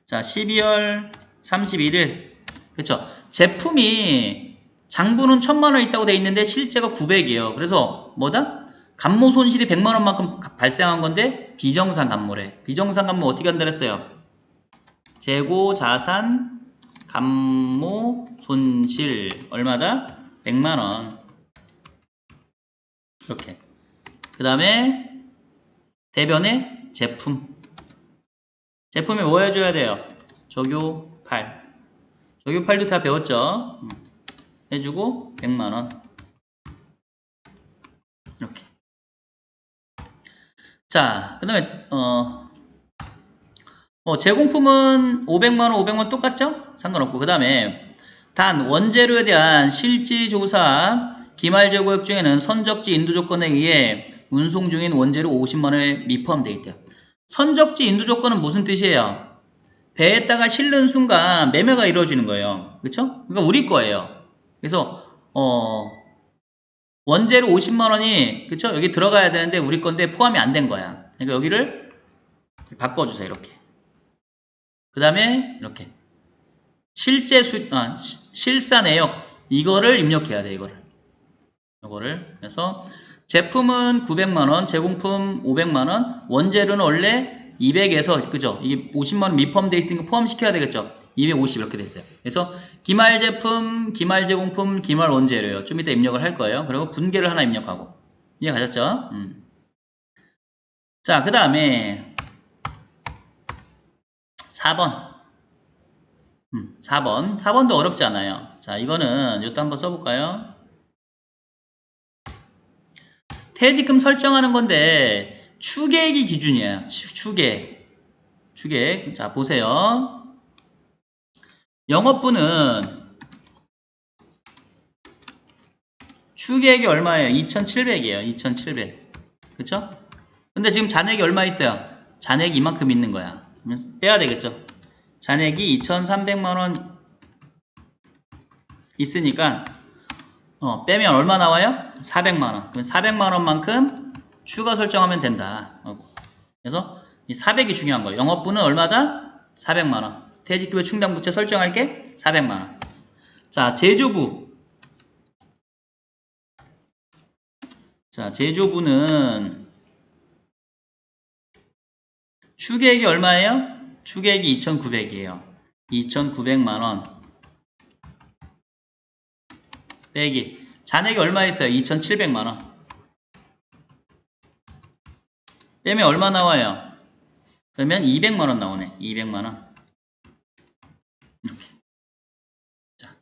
자, 12월 31일. 그쵸? 제품이 장부는 1000만원 있다고 돼 있는데 실제가 900이에요. 그래서 뭐다? 감모 손실이 100만원만큼 발생한 건데 비정상 감모래. 비정상 감모 어떻게 한다 그랬어요? 재고 자산 감모 손실 얼마다? 100만원. 이렇게. 그 다음에 대변에 제품. 제품에 뭐 해줘야 돼요? 적요팔. 적요팔도 다 배웠죠? 해주고 100만원. 이렇게. 자, 그 다음에 제공품은 500만원, 500만원 똑같죠? 상관없고. 그 다음에 단 원재료에 대한 실지조사 기말재고액 중에는 선적지 인도 조건에 의해 운송 중인 원재료 50만원에 미포함되어 있대요. 선적지 인도 조건은 무슨 뜻이에요? 배에다가 실는 순간 매매가 이루어지는 거예요. 그쵸? 그러니까 우리 거예요. 그래서 원재료 50만원이 그쵸? 여기 들어가야 되는데 우리 건데 포함이 안 된 거야. 그러니까 여기를 바꿔주세요. 이렇게. 그 다음에 이렇게 실사 내역 이거를 입력해야 돼. 이거를 그래서 제품은 900만원, 제공품 500만원, 원재료는 원래 200에서 그죠? 이게 50만원 미포함되어 있으니까 포함시켜야 되겠죠? 250 이렇게 됐어요. 그래서 기말 제품, 기말 제공품, 기말 원재료요. 좀 이따 입력을 할 거예요. 그리고 분계를 하나 입력하고. 이해 가셨죠? 자, 그 다음에 4번. 4번도 어렵지 않아요. 자, 이거는 이것도 한번 써볼까요? 퇴직금 설정하는 건데 추계액이 기준이에요. 추계액. 자, 보세요. 영업부는 추계액이 얼마예요? 2700이에요. 2700. 그쵸? 근데 지금 잔액이 얼마 있어요? 잔액이 이만큼 있는 거야. 그러면 빼야 되겠죠? 잔액이 2300만원 있으니까 빼면 얼마 나와요? 400만원. 그럼 400만원만큼 추가 설정하면 된다. 그래서 이 400이 중요한 거예요. 영업부는 얼마다? 400만원. 퇴직급여 충당부채 설정할게 400만원. 자, 제조부. 자, 제조부는 추계액이 얼마예요? 추계액이 2,900이에요. 2,900만원 빼기 잔액이 얼마 있어요? 2,700만원 빼면 얼마 나와요? 그러면 200만원 나오네. 200만원 이렇게. 자,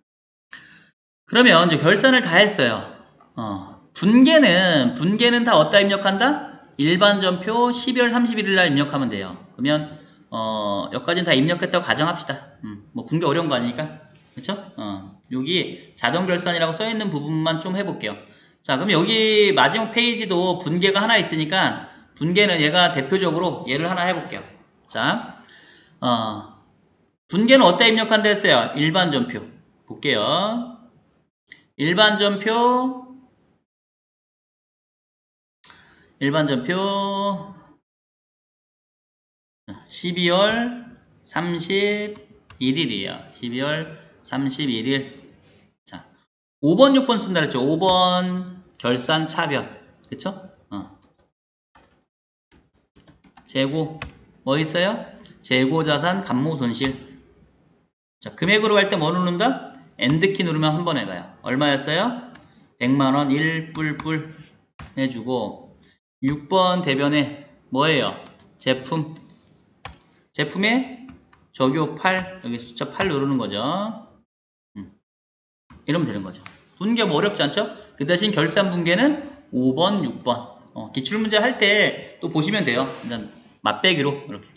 그러면 이제 결산을 다 했어요. 분계는 다 어디다 입력한다? 일반전표 12월 31일 날 입력하면 돼요. 그러면 여기까지는 다 입력했다고 가정합시다. 뭐 분계 어려운 거 아니니까. 그쵸? 여기 자동결산이라고 써있는 부분만 좀 해볼게요. 자, 그럼 여기 마지막 페이지도 분계가 하나 있으니까 분계는 얘가 대표적으로 얘를 하나 해볼게요. 자, 분계는 어디다 입력한다 했어요? 일반전표. 볼게요. 일반전표 12월 31일이에요. 12월 31일. 자, 5번, 6번 쓴다 그랬죠? 5번 결산 차별. 그쵸? 재고. 뭐 있어요? 재고 자산 감모 손실. 자, 금액으로 갈 때 뭐 누른다? 엔드키 누르면 한 번에 가요. 얼마였어요? 100만원 1뿔뿔 해주고 6번 대변에 뭐예요? 제품에 적요 8 여기 숫자 8 누르는 거죠. 이러면 되는 거죠. 분계 뭐 어렵지 않죠? 그 대신 결산 분계는 5번, 6번 기출문제 할 때 또 보시면 돼요. 일단 맛배기로 이렇게.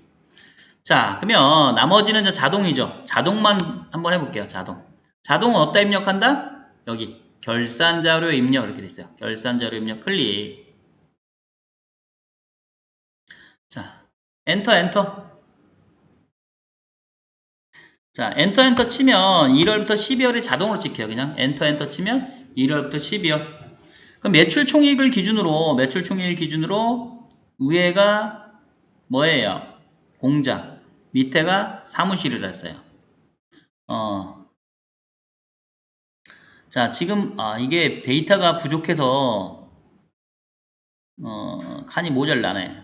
자, 그러면 나머지는 이제 자동이죠. 자동만 한번 해볼게요. 자동은 어디다 입력한다? 여기 결산자료 입력 이렇게 돼 있어요. 결산자료 입력 클릭. 자, 엔터. 자, 엔터 치면 1월부터 12월이 자동으로 찍혀요. 그냥 엔터 치면 1월부터 12월. 그럼 매출 총액을 기준으로 위에가 뭐예요? 공장. 밑에가 사무실이라 했어요. 자, 지금, 이게 데이터가 부족해서, 칸이 모자라네.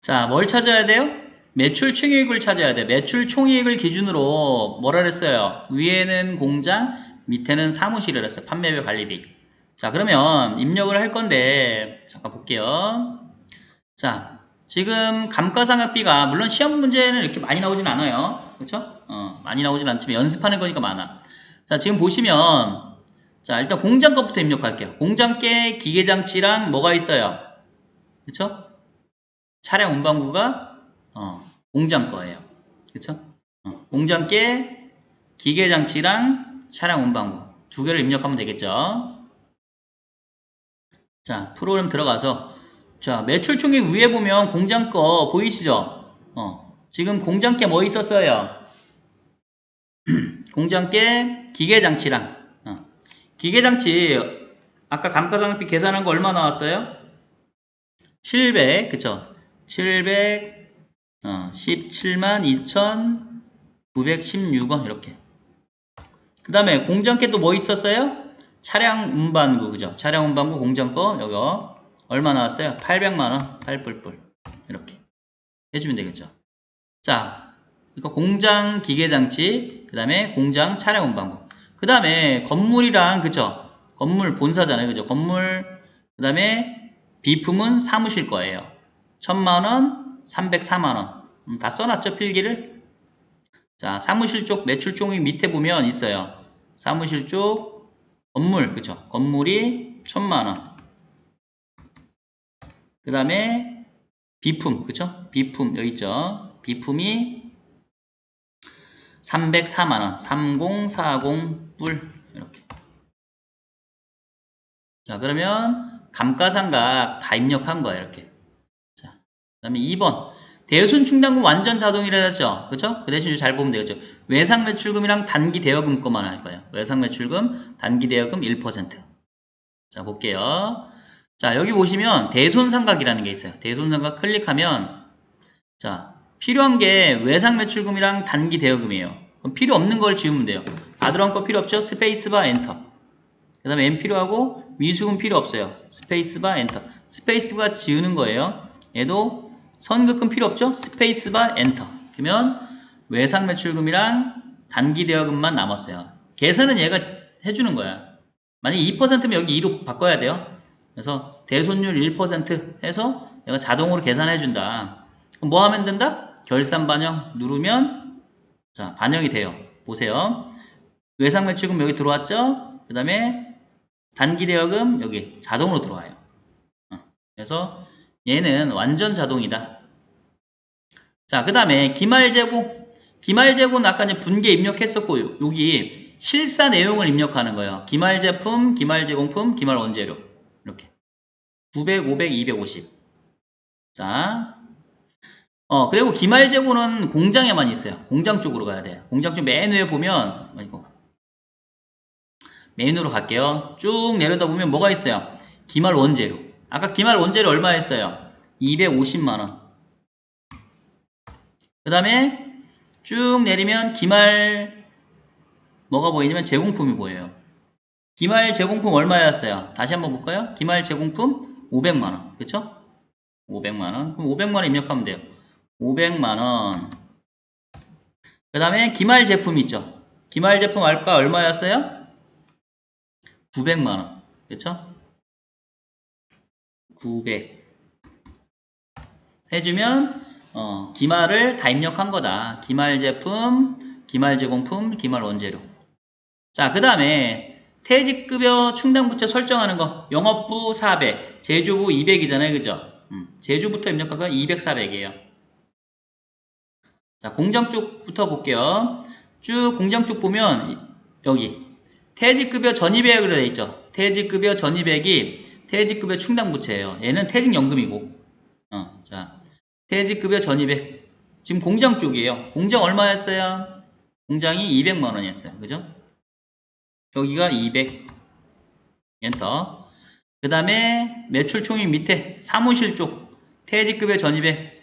자, 뭘 찾아야 돼요? 매출 총이익을 찾아야 돼. 매출 총이익을 기준으로 뭐라 그랬어요? 위에는 공장, 밑에는 사무실을 했어요. 판매별 관리비. 자, 그러면 입력을 할 건데, 잠깐 볼게요. 자, 지금 감가상각비가, 물론 시험 문제는 이렇게 많이 나오진 않아요. 그쵸? 많이 나오진 않지만 연습하는 거니까 많아. 자, 지금 보시면, 자, 일단 공장 것부터 입력할게요. 공장께 기계장치랑 뭐가 있어요? 그쵸? 차량 운반구가 공장 거예요. 그쵸? 공장께 기계장치랑 차량 운반구 두 개를 입력하면 되겠죠. 자, 프로그램 들어가서 자, 매출 총액 위에 보면 공장 거 보이시죠? 지금 공장께 뭐 있었어요? 공장께 기계장치랑 기계장치 아까 감가상각비 계산한 거 얼마 나왔어요? 700 그쵸? 17만 2,916원 이렇게. 그 다음에 공장께 또 뭐 있었어요? 차량 운반구 그죠? 차량 운반구 공장 거 요거 얼마 나왔어요? 800만원 8뿔뿔 이렇게 해주면 되겠죠. 자, 이거 공장 기계장치 그 다음에 공장 차량 운반구 그 다음에 건물이랑 그죠? 건물 본사잖아요 그죠? 건물 그 다음에 비품은 사무실 거예요. 1000만원 304만원 다 써놨죠 필기를? 자, 사무실 쪽 매출 총액 밑에 보면 있어요. 사무실 쪽 건물, 그쵸? 건물이 1000만원. 그 다음에 비품, 그쵸? 비품, 여기 있죠? 비품이 304만원. 3040 뿔. 이렇게. 자, 그러면 감가상각 다 입력한 거예요, 이렇게. 자, 그 다음에 2번. 대손 충당금 완전 자동이라 했죠? 그쵸? 그 대신 잘 보면 되겠죠? 외상 매출금이랑 단기 대여금 것만 할 거예요. 외상 매출금, 단기 대여금 1%. 자, 볼게요. 자, 여기 보시면 대손상각이라는 게 있어요. 대손상각 클릭하면, 자, 필요한 게 외상 매출금이랑 단기 대여금이에요. 그럼 필요 없는 걸 지우면 돼요. 아드론 거 필요 없죠? 스페이스바 엔터. 그 다음에 M 필요하고, 미수금 필요 없어요. 스페이스바 엔터. 스페이스바 지우는 거예요. 얘도 선급금 필요 없죠? 스페이스바 엔터. 그러면 외상 매출금이랑 단기 대여금만 남았어요. 계산은 얘가 해주는 거야. 만약 2%면 여기 2로 바꿔야 돼요. 그래서 대손율 1% 해서 얘가 자동으로 계산해 준다. 그럼 뭐 하면 된다? 결산 반영 누르면 자 반영이 돼요. 보세요. 외상 매출금 여기 들어왔죠? 그 다음에 단기 대여금 여기 자동으로 들어와요. 그래서 얘는 완전 자동이다. 자, 그 다음에 기말재고. 기말재고는 아까 이제 분계 입력했었고, 여기 실사 내용을 입력하는 거예요. 기말제품, 기말제공품, 기말원재료. 이렇게. 900, 500, 250. 자. 그리고 기말재고는 공장에만 있어요. 공장 쪽으로 가야 돼요. 공장 쪽 맨 위에 보면, 이거. 메인으로 갈게요. 쭉 내려다 보면 뭐가 있어요? 기말원재료. 아까 기말원재료 얼마 했어요? 250만원. 그 다음에 쭉 내리면 기말 뭐가 보이냐면 제공품이 보여요. 기말 제공품 얼마였어요? 다시 한번 볼까요? 기말 제공품 500만원 그쵸? 500만원 그럼 500만원 입력하면 돼요. 500만원 그 다음에 기말 제품 있죠? 기말 제품 알가 얼마였어요? 900만원 그쵸? 900 해주면 기말을 다 입력한 거다. 기말 제품, 기말 제공품, 기말 원재료. 자, 그 다음에 퇴직급여 충당부채 설정하는 거. 영업부 400, 제조부 200이잖아요. 그죠? 제조부터 입력하면 200, 400이에요. 자, 공장 쪽부터 볼게요. 쭉 공장 쪽 보면 여기 퇴직급여 전입액으로 되어 있죠. 퇴직급여 전입액이 퇴직급여 충당부채예요. 얘는 퇴직연금이고. 자. 퇴직급여 전입액 지금 공장 쪽이에요. 공장 얼마였어요? 공장이 200만원이었어요. 그죠? 여기가 200 엔터 그 다음에 매출 총액 밑에 사무실 쪽 퇴직급여 전입액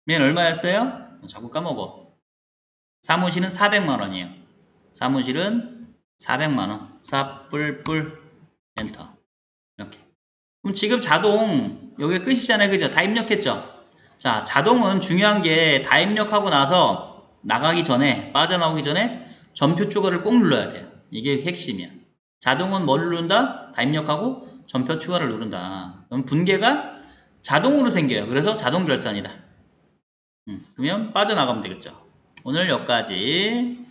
맨 얼마였어요? 자꾸 까먹어. 사무실은 400만원이에요. 사무실은 400만원. 뿔 엔터. 이렇게. 그럼 지금 자동 여기 끝이잖아요. 그죠? 다 입력했죠? 자, 자동은 중요한 게 다 입력하고 나서 나가기 전에, 빠져나오기 전에 전표 추가를 꼭 눌러야 돼요. 이게 핵심이야. 자동은 뭘 누른다? 다 입력하고 전표 추가를 누른다. 그럼 분계가 자동으로 생겨요. 그래서 자동 결산이다. 그러면 빠져나가면 되겠죠. 오늘 여기까지.